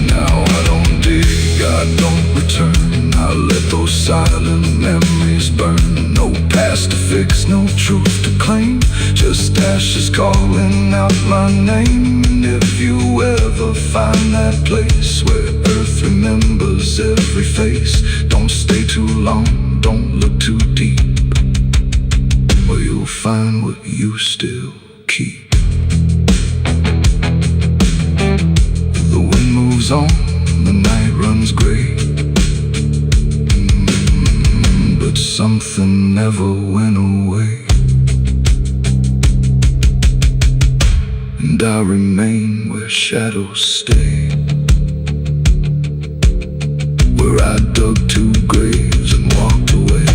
S1: Now I don't dig, I don't return, I I let those silent memories burn. No past to fix, no truth to claim, just ashes calling out my name. And if you ever find that place where earth remembers every face, don't stay too long, don't look too deep, or you'll find what you still keep. The wind moves on, the night runs gray, but something never went away. And I remain where shadows stay, where I dug 2 graves and walked away.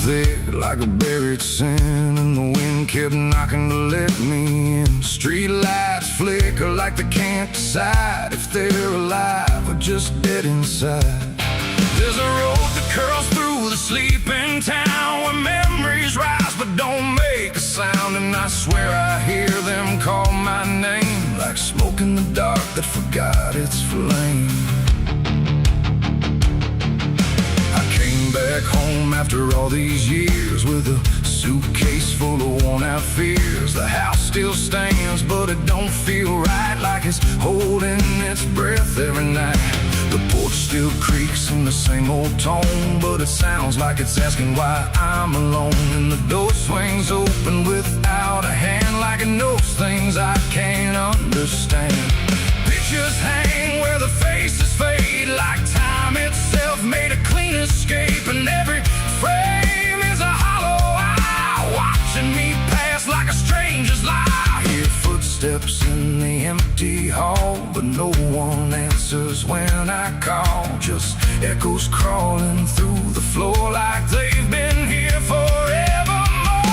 S1: There like a buried sin, and the wind kept knocking to let me in. Street lights flicker like they can't decide if they're alive or just dead inside. There's a road that curls through the sleeping town, where memories rise but don't make a sound. And I swear I hear them call my name, like smoke in the dark that forgot its flame. Back home after all these years, with a suitcase full of worn-out fears. The house still stands, but it don't feel right, like it's holding its breath every night. The porch still creaks in the same old tone, but it sounds like it's asking why I'm alone. And the door swings open without a hand, like it knows things I can't understand. Pictures hang where the faces fade, like time itself made a clean escape. And every frame is a hollow eye, watching me pass like a stranger's lie. Hear footsteps in the empty hall, but no one answers when I call. Just echoes crawling through the floor, like they've been here forevermore.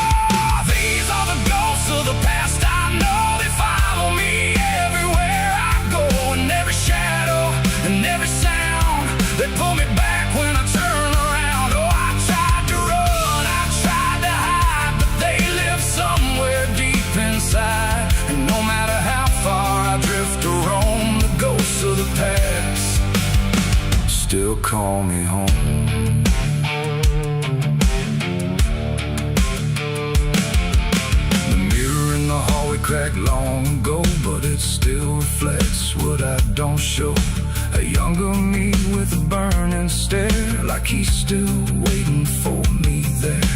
S1: These are the ghosts of the past, I know they follow me everywhere I go. And every shadow and every sound, they pull me back when I turn around. Oh, I tried to run, I tried to hide, but they live somewhere deep inside. And no matter how far I drift or roam, the ghosts of the past still call me home. The mirror in the hallway cracked long ago, but it still reflects what I don't show. A younger me with a burning stare, like he's still waiting for me there.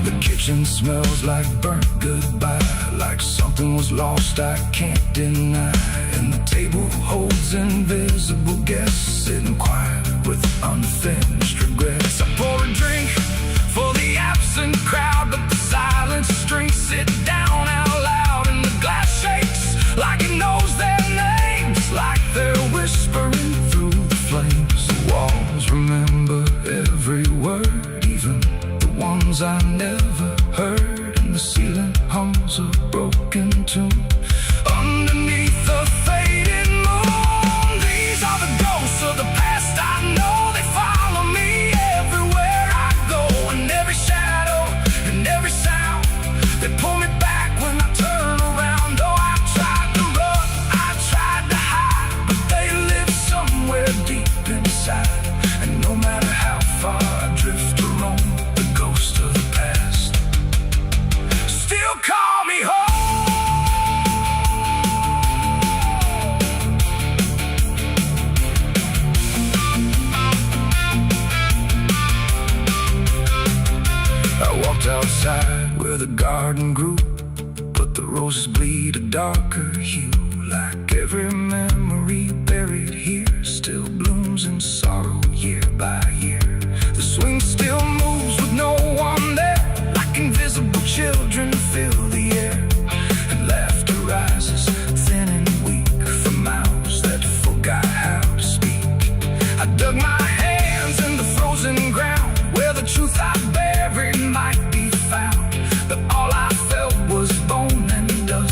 S1: The kitchen smells like burnt goodbye, like something was lost I can't deny. And the table holds invisible guests, sitting quiet with unfinished regrets. I pour a drink for the absent crowd, but the silence drinks sit down out loud. And the glass shakes like it knows their names, like they're whispering through the flames. The walls remember every word, even the ones I never heard. And the ceiling hums a broken tune underneath the fading moon. These are the ghosts of the past, I know they follow me everywhere I go. And every shadow and every sound, they pull me back when I turn around. Oh, I tried to run, I tried to hide, but they live somewhere deep inside. And no matter how far I drift or roam, the ghost of the past still call me home. I walked outside where the garden grew, but the roses bleed a darker hue. Like every memory buried here still blooms in sorrow year by year. The swing still moves with no one there, like invisible children fill the air. And laughter rises thin and weak from mouths that forgot how to speak. I dug my hands in the frozen ground, where the truth I buried might be found. But all I felt was bone and dust.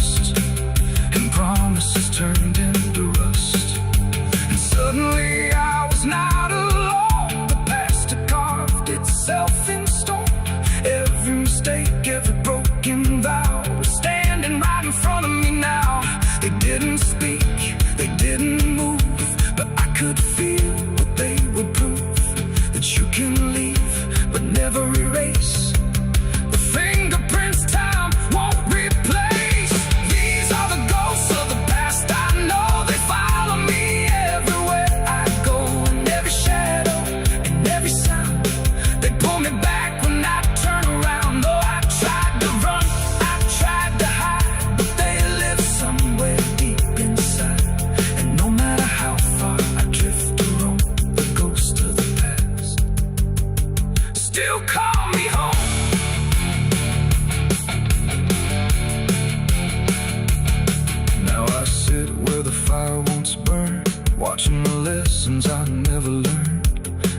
S1: watching the lessons I never learned.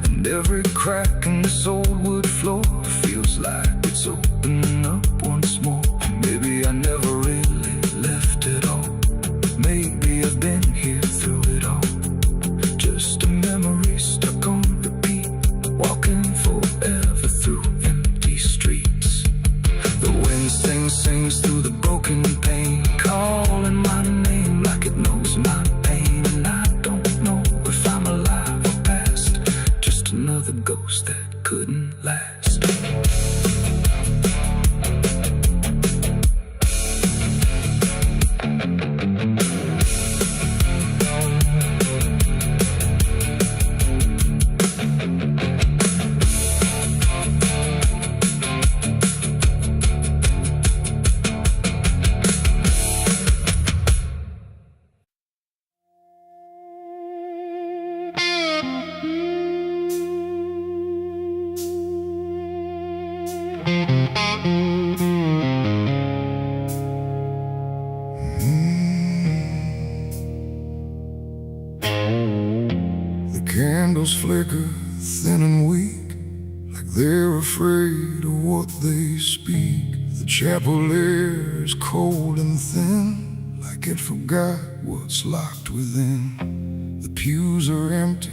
S1: And every crack in this old wood floor feels like it's opening up once more. Maybe I never really left it all. Maybe I've been here through it all. Just a memory stuck on repeat, walking forever through empty streets. The wind sings through the broken pane, calling my name like it knows my pain. And I don't know if I'm alive or past, just another ghost that couldn't last.
S2: Candles flicker thin and weak, like they're afraid of what they speak. The chapel air is cold and thin, like it forgot what's locked within. The pews are empty,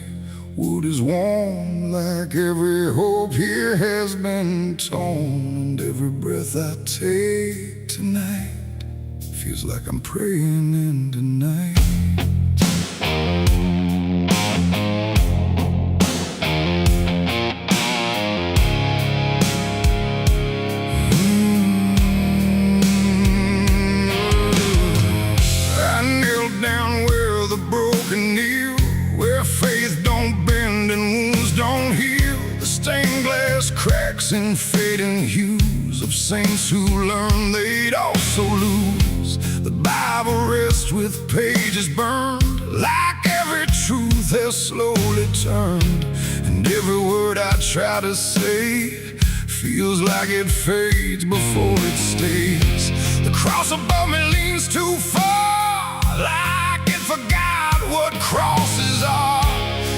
S2: wood is warm, like every hope here has been torn. And every breath I take tonight feels like I'm praying into night. Cracks and fading hues of saints who learned they'd also lose. The Bible rests with pages burned, like every truth has slowly turned. And every word I try to say feels like it fades before it stays. The cross above me leans too far, like it forgot what crosses are.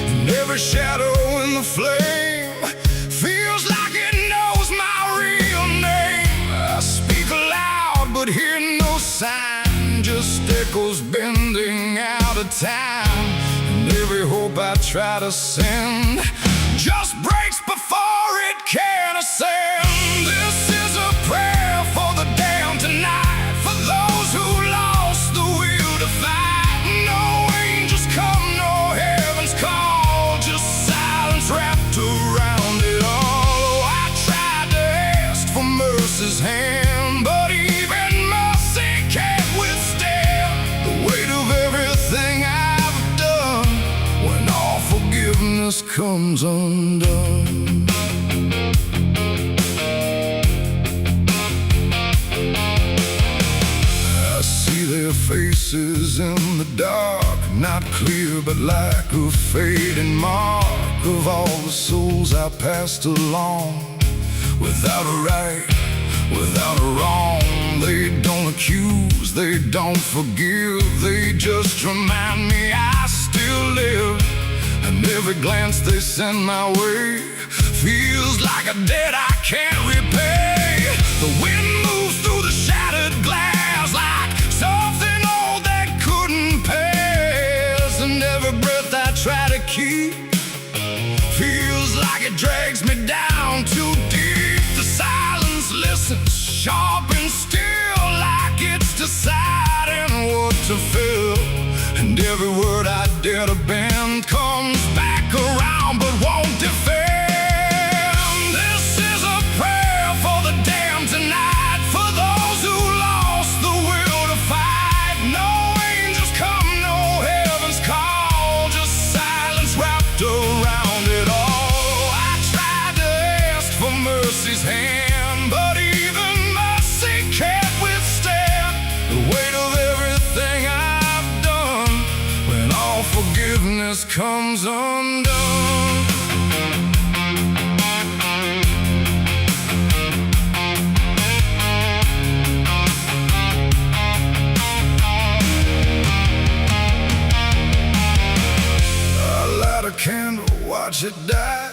S2: And every shadow in the flame feels like it knows my real name. I speak aloud but hear no sign, just echoes bending out of time. And every hope I try to send just breaks before it can ascend. This is a prayer for the damned tonight, for those who lost the will to fight. No angels come, no heaven's call, just silence wrapped around it all. Mercy's hand, but even mercy can't withstand the weight of everything I've done when all forgiveness comes undone. I see their faces in the dark, not clear but like a fading mark of all the souls I passed along. Without a right, without a wrong, they don't accuse, they don't forgive, they just remind me I still live. And every glance they send my way feels like a debt I can't repay. The wind moves through the shattered glass like something old that couldn't pass. And every breath I try to keep feels like it drags me down too deep. Silence listens, sharp and still, like it's deciding what to feel. And every word I dare to bend comes back around but won't defend. This is a prayer for the damned tonight, for those who lost the will to fight. No angels come, no heaven's call, just silence wrapped around it all. I tried to ask for mercy's hand, forgiveness comes undone.
S1: watch it die,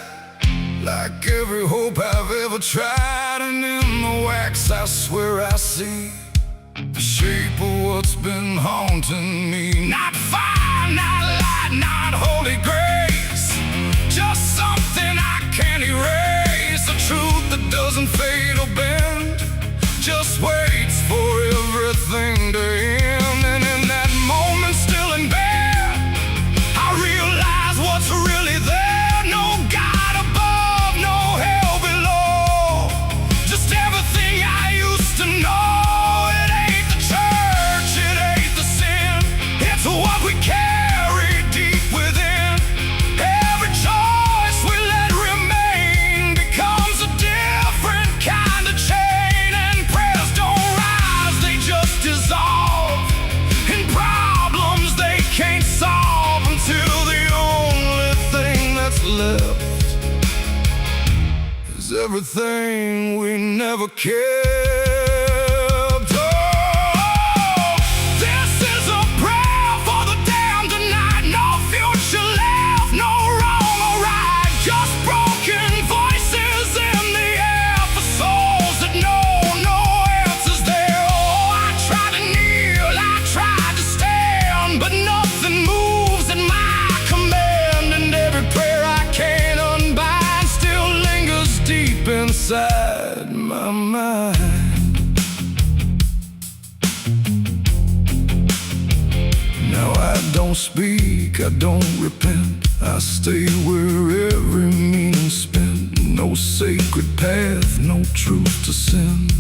S1: like every hope I've ever tried. And in the wax I swear I see the shape of what's been haunting me.
S2: Not fire, not light, not holy grace, just something I can't erase. A truth that doesn't fade or bend, just waits for everything to end. And in that moment, still in bed, I realize what's really there. No God above, no hell below, just everything I used to know. It ain't the church, it ain't the sin, it's what we carry deep within. Every choice we let remain becomes a different kind of chain. And prayers don't rise, they just dissolve in problems they can't solve, until the only thing that's left is everything we never kept. Oh, this is a prayer for the damned tonight. No future left, no wrong or right, just broken voices in the air for souls that know no answers there. Oh, I tried to kneel, I tried to stand, but nothing moves at my command. And every prayer I can't unbind still lingers deep
S1: Inside my mind, now I don't speak, I don't repent, I stay where every meaning's spent. No sacred path, no truth to send,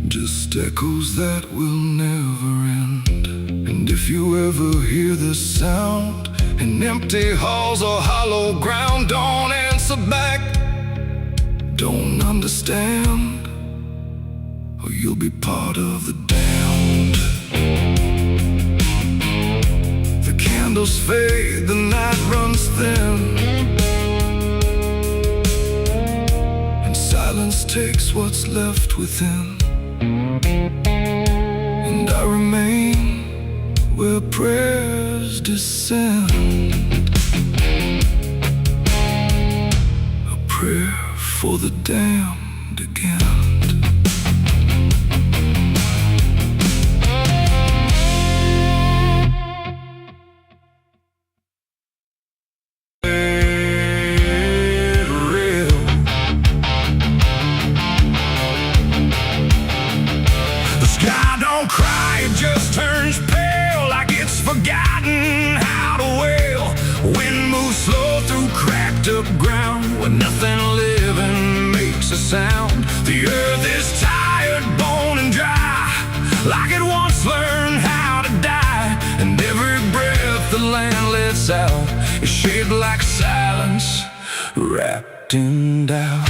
S1: just echoes that will never end. And if you ever hear this sound in empty halls or hollow ground, don't answer back, don't understand, or you'll be part of the damned. The candles fade, the night runs thin, and silence takes what's left within. And I remain where prayers descend, a prayer for the damned again.
S2: The sky don't cry, it just turns pale, like it's forgotten how to wail. Wind moves slow through cracked up ground, where nothing living makes a sound. The earth is tired, bone and dry, like it once learned how to die. And every breath the land lets out is shaped like silence, wrapped in doubt.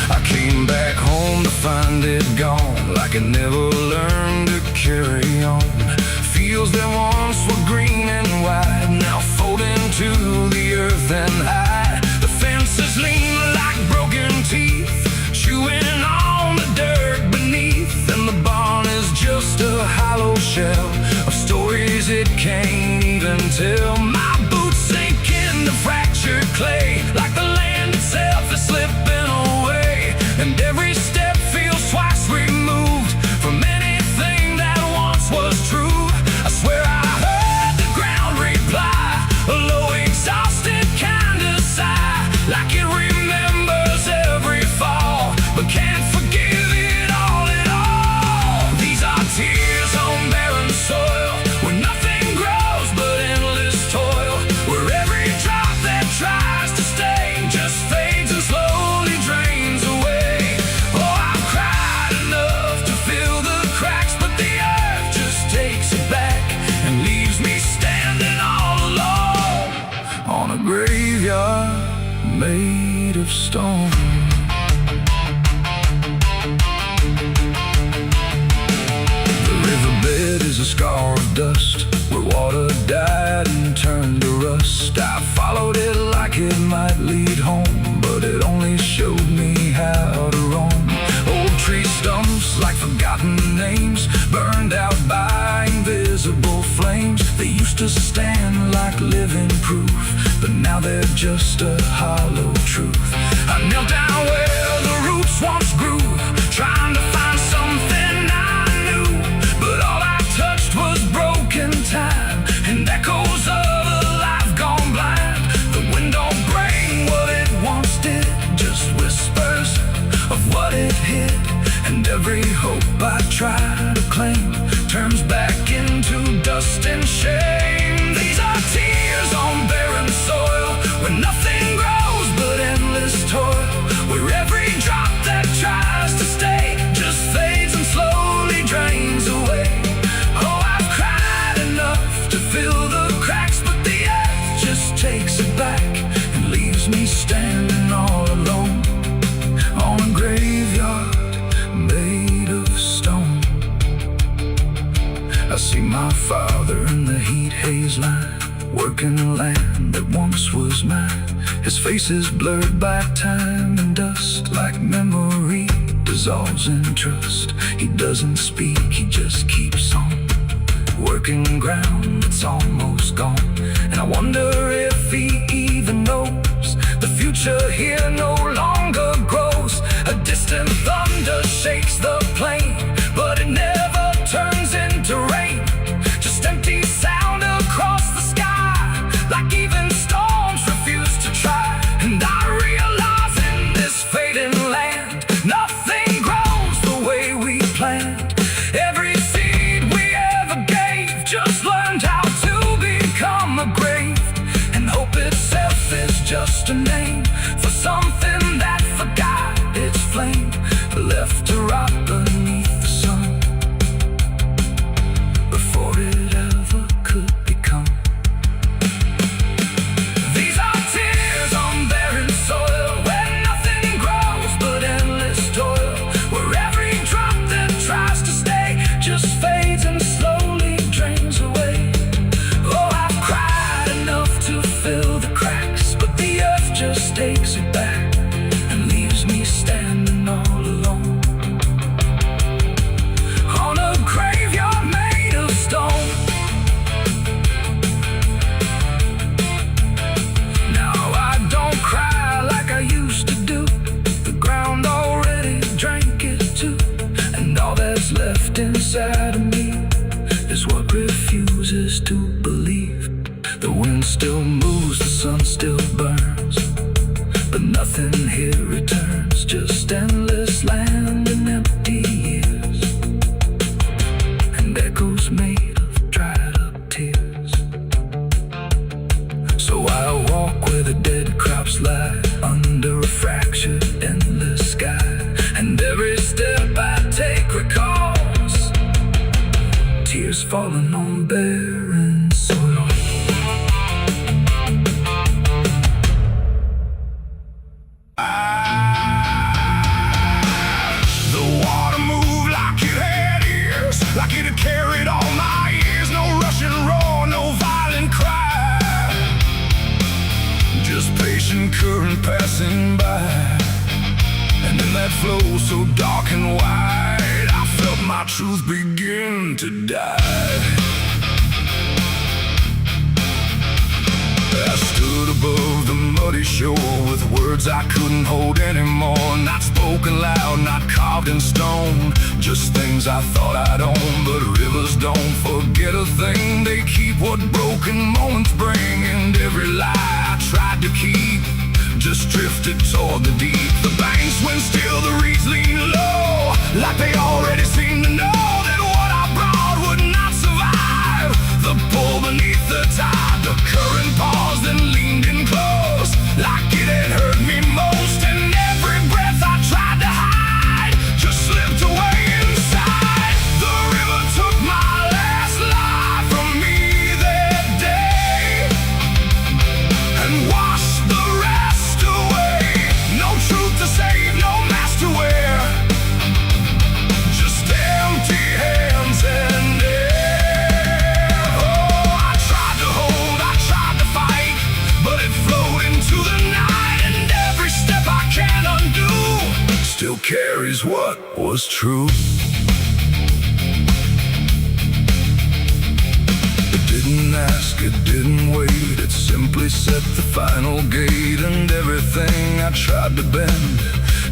S2: I came back home to find it gone, like it never learned to carry on. Fields that once were green and wide, now fold into the earth and hide. The fences lean like broken teeth, chewing on the dirt beneath. And the barn is just a hollow shell of stories it can't even tell. My boots sink into fractured clay, like the land itself is slipping away. And every step feels twice removed from anything that once was true. I swear I heard the ground reply, a low exhausted kind of sigh, like it remembers every fall, but can't forgive it all at all. These are tears on barren soil, where nothing grows but endless toil, where every drop that tries to stay just fades and slowly drains away. Oh, I've cried enough to fill the cracks, but the earth just takes it back and leaves me standing all alone on a graveyard made of stone. The riverbed is a scar of dust, where water died and turned to rust. I followed it like it might lead home, but it only showed me how to roam. Old tree stumps like forgotten names, burned out by invisible
S1: used to stand like living proof, but now they're just a hollow truth. I knelt down where the roots once grew, trying to find something I knew, but all I touched was broken time and echoes of a life gone blind. The wind don't bring what it once did, just whispers of what it hid, and every hope I try to claim turns back into dust and shame. These are tears on barren soil, where nothing grows but endless toil, where every drop that tries to stay just fades and slowly drains away. Oh, I've cried enough to fill the cracks, but the earth just takes it back and leaves me standing all alone on a graveyard made of stone. I see my father in the heat haze line, working land that once was mine. His face is blurred by time and dust, like memory dissolves in trust. He doesn't speak, he just keeps on working ground that's almost gone. And I wonder if he even knows the future here no longer grows. A distant thunder shakes the plain, but it never turns into rain. Just empty sound across the sky, like even storms refuse to try. And I realize in this fading land, nothing grows the way we planned. Every seed we ever gave just learned how to become a grave, and hope itself is just a name for something that forgot its flame, left to rot beneath the sun before it ever could become. These are tears on barren soil, where nothing grows but endless toil, where every drop that tries to stay just fades and slowly drains away. Oh, I've cried enough to fill the cracks, but the earth just takes it back and leaves me standing all alone on a graveyard made of stone. Now I don't cry like I used to do, the ground already drank it too, and all that's left inside of me is what refuses to believe. The wind still moves, the sun still burns, but nothing here returns, just endless land and empty years, and echoes made of dried up tears. So I walk where the dead crops lie, under a fractured endless sky, and every step I take recalls tears falling on barren soil.
S2: The water moved like it had ears, like it had carried all my years. No rushing roar, no violent cry, just patient current passing by. And in that flow so dark and wide, I felt my truth begin to die. I stood above the muddy shore with words I couldn't hold anymore, not spoken loud, not carved in stone, just things I thought I'd own. But rivers don't forget a thing, they keep what broken moments bring, and every lie I tried to keep just drifted toward the deep. The banks went still, the reeds lean low, like they already seemed to know that what I brought would not survive the pull beneath the tide. The current paused and leaned in close, like it had hurt me most, and every breath I tried to hide just slipped away inside. The river took my last life from me that day and washed the rest away. No truth to save, no mask to wear, just empty hands and air. Oh, I tried to hold, I tried to fight, but it flowed into the night, and every step I can't undo still carries what was true.
S1: It didn't ask didn't wait, it simply set the final gate. And everything I tried to bend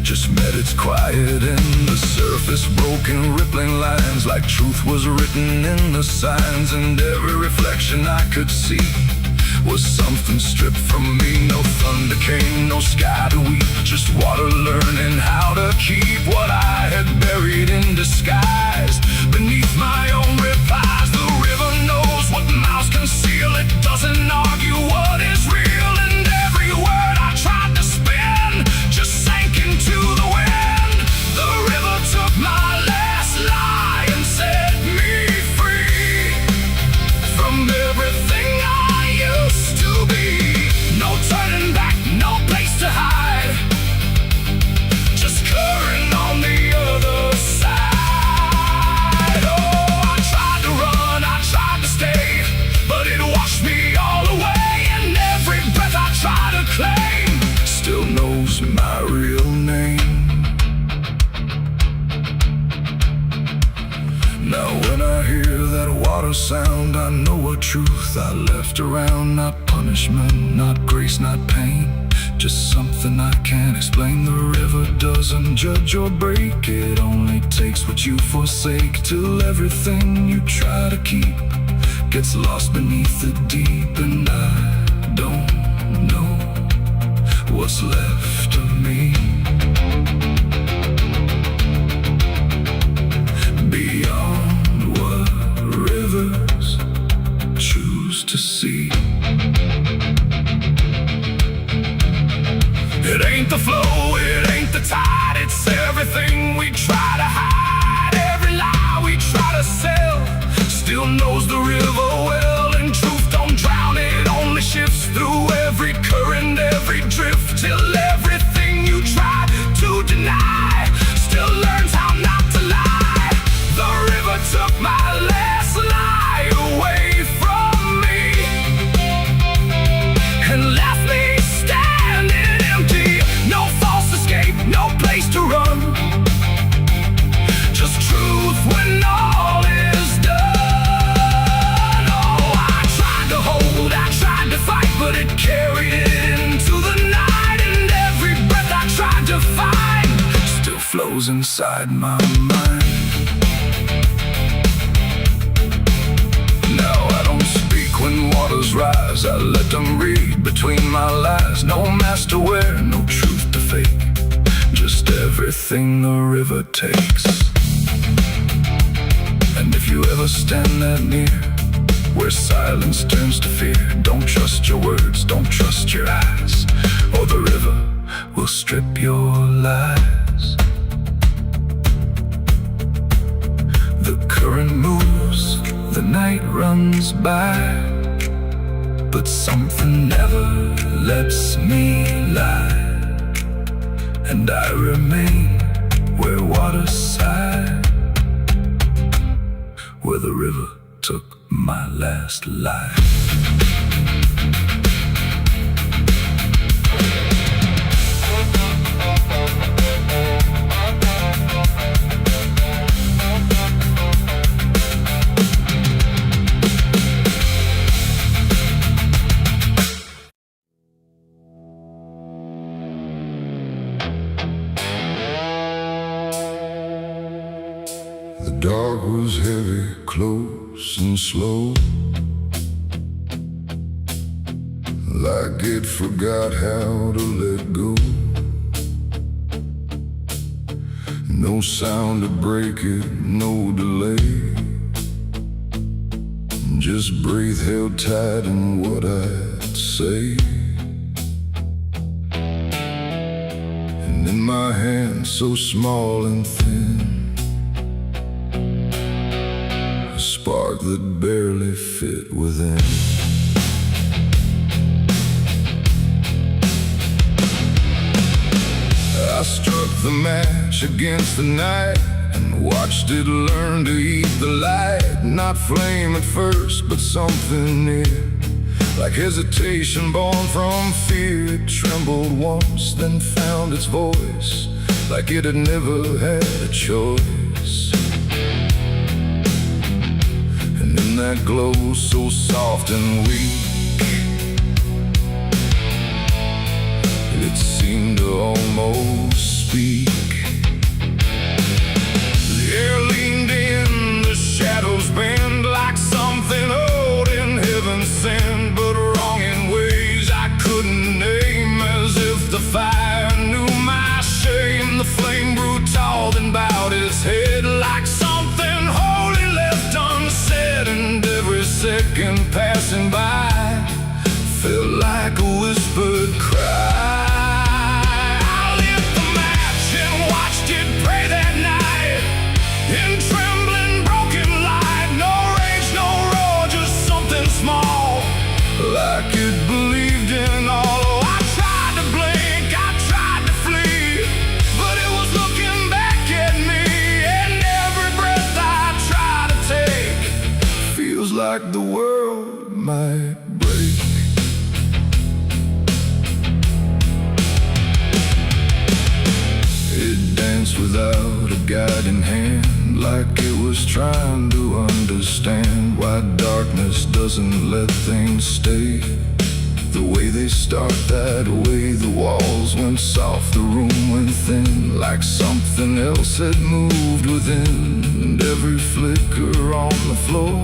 S1: just met its quiet end. The surface broke in rippling lines, like truth was written in the signs. And every reflection I could see was something stripped from me. No thunder came, no sky to weep, just water learning how to keep what I had buried in disguise. Beneath my own replies, the river knows what mouths conceal. It doesn't argue what is real, and every word I tried to spin just sank into the wind. The river took my last lie and set me free from everything I used to be. No turning back, no place to hide, just current on the other side. Oh, I tried to run, I tried to stay, but it washed me all away. And every breath I try to claim still knows my real name. Now when I hear that water sound, I know a truth I left around. Not punishment, not grace, not pain, just something I can't explain. The river doesn't judge or break, it only takes what you forsake, till everything you try to keep gets lost beneath the deep. And I don't know what's left of me beyond what rivers choose to see. It ain't the flow, it ain't the tide, it's everything we try to hide. Every lie we try to sell still knows the river well, and truth don't drown, it only shifts through every current, every drift, till everything you try to deny still learns how not to lie. The river took my last lie away from me and left me standing empty. No false escape, no place to run, just truth when all is done. Oh, I tried to hold, I tried to fight, but it carried it into the night. And every breath I tried to find still flows inside my mind. Now I don't speak when waters rise, I let them read between my lies. No mask to wear, no truth to fake, just everything the river takes. And if you ever stand that near, where silence turns to fear, don't trust your words, don't trust your eyes, or the river will strip your lies. The current moves, the night runs by, but something never lets me lie. And I remain where water sighed, where the river took my last life. The dark was heavy, close and slow, like it forgot how to let go. No sound to break it, no delay, just breath held tight in what I'd say. And in my hand so small and thin, a spark that barely fit within. I struck the match against the night and watched it learn to eat the light. Not flame at first, but something near, like hesitation born from fear. It trembled once, then found its voice, like it had never had a choice. And in that glow so soft and weak, It seemed to almost speak.
S2: The air leaned in, the shadows bend like something old in heaven sent, but wrong in ways I couldn't name. As if the fire knew my shame, the flame grew tall then bowed its head like something holy left unsaid. And every second passing by felt like a whispered cry. In trembling, broken light, no rage, no roar, just something small,
S1: Like it believed in all.
S2: oh, I tried to blink, I tried to flee, but it was looking back at me. And every breath I try to take
S1: Feels like the world might break. It danced without a guiding hand, like it was trying to understand why darkness doesn't let things stay the way they start. That way the walls went soft, the room went thin, like something else had moved within. And every flicker on the floor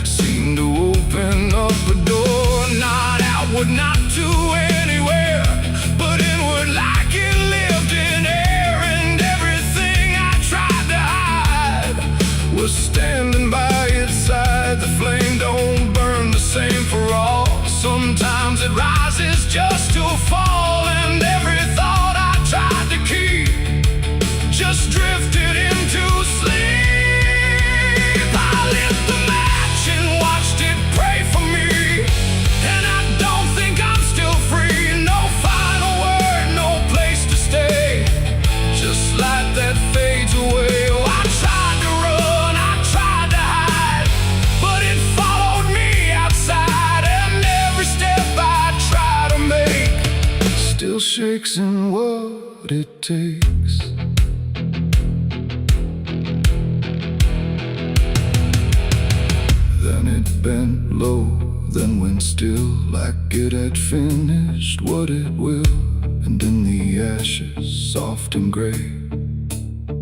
S1: seemed to open up a door,
S2: not outward, not to anywhere, but inward, like it lived in air. And everything I tried to hide
S1: was standing by its side.
S2: the flame don't burn the same for all. Sometimes it rises just to fall, and every thought I tried to keep just drifted into sleep. I lit the match and watched it pray for me, and I don't think I'm still free. No final word, no place to stay, just light that fades away. Oh, I tried to run, I tried to hide, but it followed me outside, and every step I try to make
S1: Still shakes in what it takes. Then it bent low, then went still, like it had finished what it will. And in the ashes, soft and gray,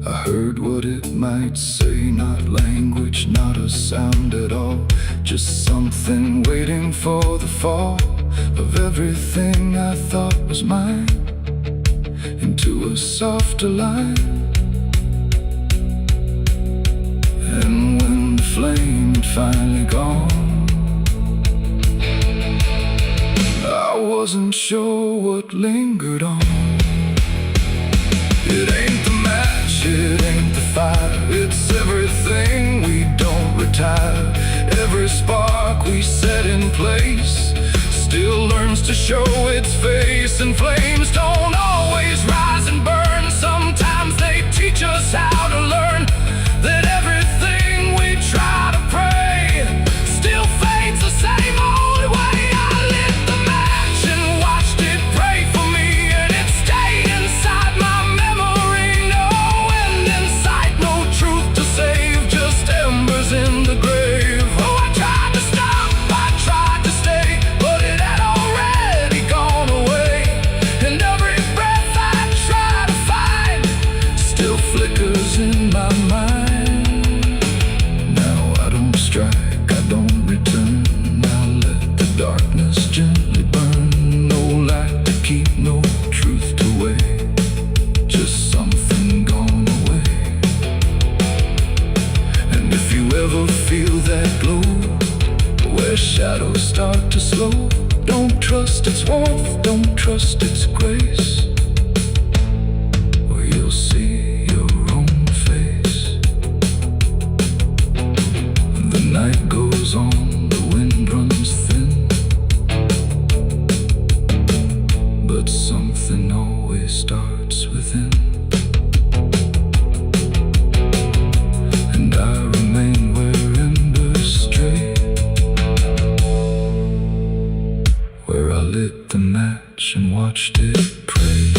S1: I heard what it might say. Not language, not a sound at all, just something waiting for the fall of everything I thought was mine into a softer line. And when the flame had finally gone, I wasn't sure what lingered on. It ain't the match, it ain't the fire, it's everything we don't retire. Every spark we set in place still learns to show its face. And flames don't always rise and burn, sometimes they teach us how to learn that everything we try to pray still fades the same old way. I lit the match and watched it pray for me, and it stayed inside my memory. No end in sight, no truth to save, just embers in the grave. Oh, I tried to stop, I tried to stay, but it had already gone away. And every breath I try to find still flickers in my mind. Now I don't strike, I don't return. Now let the darkness gently burn. No light to keep, no truth to weigh, just something gone away. And if you ever feel that glow where shadows start to slow, don't trust its warmth, don't trust its grace, or you'll see your own face. The night goes on, the wind runs thin, but something always starts within. And I remain where embers stray, where I lit the match and watched it pray.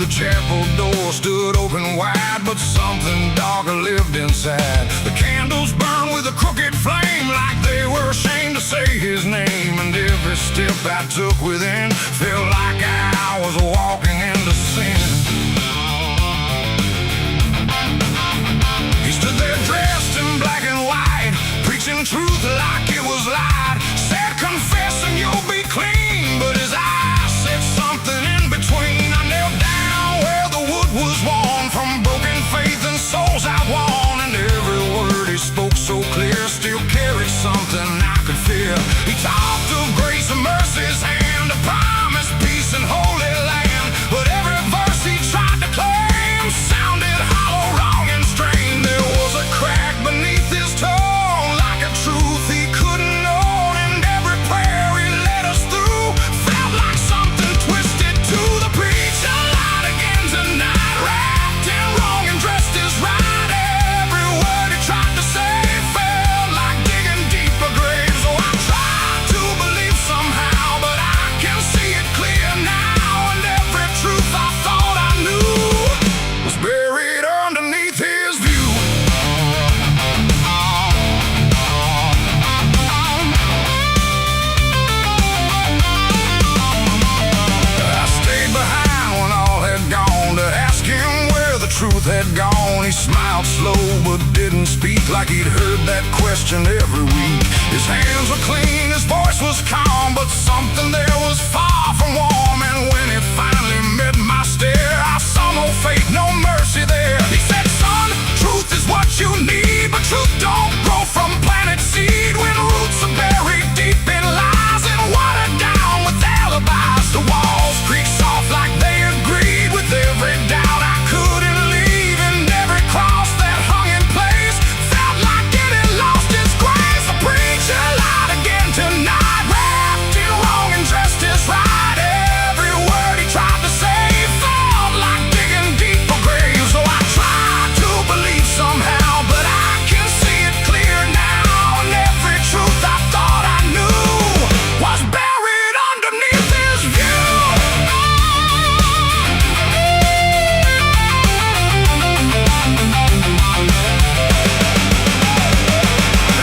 S2: The chapel door stood open wide, but something darker lived inside. The candles burned with a crooked flame, like they were ashamed to say his name. And every step I took within felt like I was walking into sin. He stood there dressed in black and white, preaching truth like it was lied. Said, confess and you'll be clean, but his eyes said something in between. I knelt down where the wood was worn from broken faith and souls outworn. And every word he spoke so clear still carried something I could feel. He talked of grace and mercy's hand, a promise, peace and holy land. But every verse he tried to claim sounded hollow, wrong and strained. There was a crack beneath his tone, like a truth he couldn't own. And every prayer he led us through felt like something twisted to the preacher. Lied again tonight, wrapped in wrong and dressed as right. Every word he tried to say felt like digging deeper graves. So I tried to believe somehow, but I can see it clear now. And every truth I thought I knew was buried underneath his view. I stayed behind when all had gone to ask him where the truth had gone. He smiled slow but didn't speak, like he'd heard that question every week. His hands were clean, his voice was calm, but something there was far from warm. And when he finally met my stare, I saw no faith, no mercy there. He said, son, truth is what you need, but truth don't grow from planted seed. When roots are buried deep in lies and watered down with alibis, the walls creak soft like they agreed with every doubt I couldn't leave. And every cross that hung in place felt like it had lost its grace. The preacher lied again tonight, wrapped in wrong and dressed as right. Every word he tried to say felt like digging deeper graves. So I tried to believe somehow, but I can see it clear now. And every truth I thought I knew was buried underneath his view.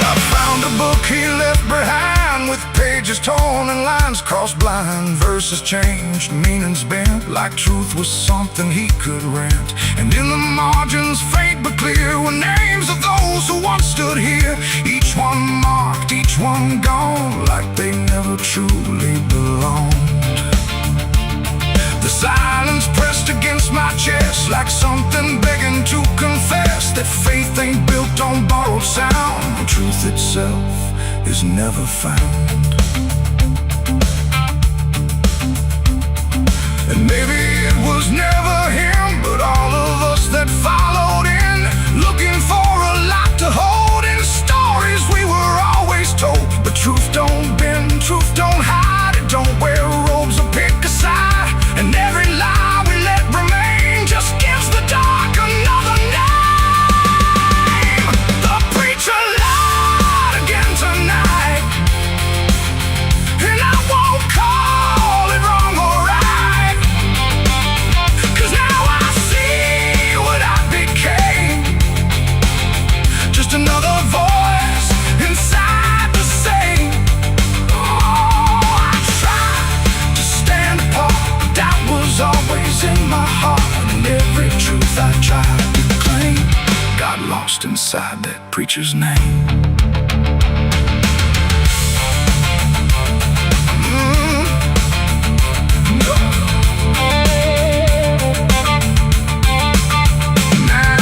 S2: I found a book he left behind, with pages torn and lines crossed blind. Verses changed, meanings bent, like truth was something he could rent. And in the margins, faint but clear, were names of those who once stood here. Each one marked, each one gone, like they never truly belonged. The silence pressed against my chest, like something begging to confess that faith ain't built on borrowed sound. The truth itself is never found. And maybe it was never him, but all of us that followed in, looking for a lot to hold in stories we were always told. But truth don't bend, truth don't hide, it don't wear robes or pick a side. And every lie we let remain just gives the dark another name. The preacher lied again tonight, and I won't call it wrong or right, 'cause now I see what I became. Just another voice inside the same. Oh, I tried to stand apart, but doubt was always in my heart. And every truth I tried to claim got lost inside that preacher's name.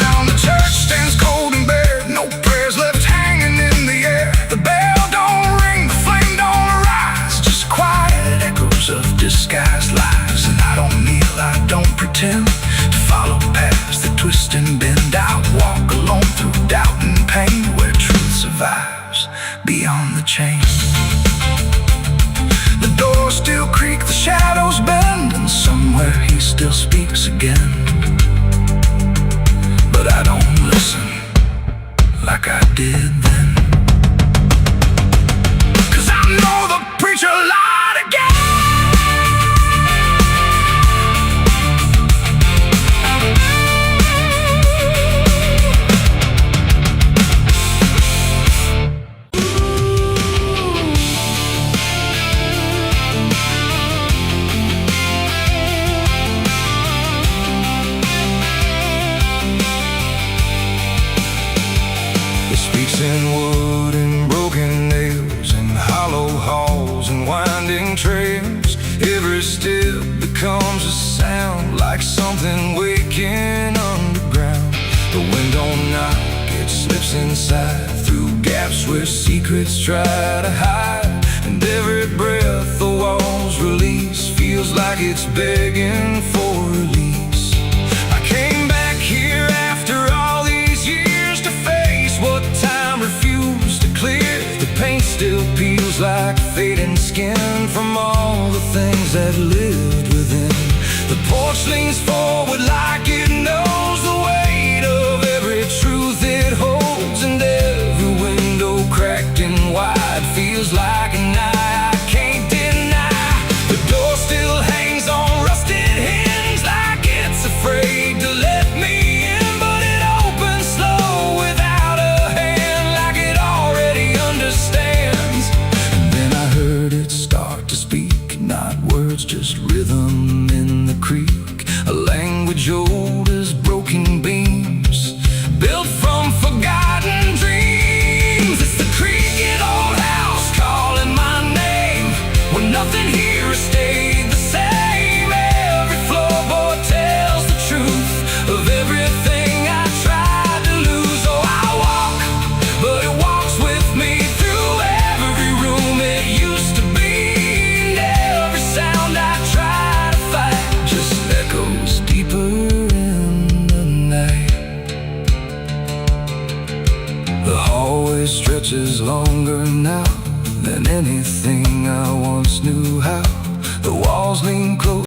S2: Now the church stands cold and bare, no prayers left hanging in the air. The bell don't ring, the flame don't rise, just quiet echoes of disguised lies. And I don't kneel, I don't pretend to follow paths that twist and bend. I walk alone through doubt and pain, where truth survives beyond the chain. The doors still creak, the shadows bend, and somewhere he still speaks again. But I don't listen like I did then, 'cause I know the preacher lied again.
S1: prayers. Every step becomes a sound, like something waking underground. The wind don't knock, it slips inside, through gaps where secrets try to hide. And every breath the walls release feels like it's begging for release. I came back here after all these years to face what time refused to clear. The paint still peels like fading skin from all the things that lived within. The porch leans forward like it knows the weight of every truth it holds. And every window cracked and wide feels like an eye I can't deny. The door still hangs on rusted hinge like it's afraid to let me in, but it opens slow without a hand, like it already understands. And then I heard it start to speak, not words, just rhythm in the creek. A language old as broken beams, built from forgotten dreams. It's the creaking old house calling my name, when nothing here has stayed the same. Every floorboard tells the truth of everything I tried to lose. Oh, I walk, but it walks with me through every room it used to be. And every sound I try to fight just echoes deeper in the night. The hallway stretches longer now than anything I once knew how. The walls lean close.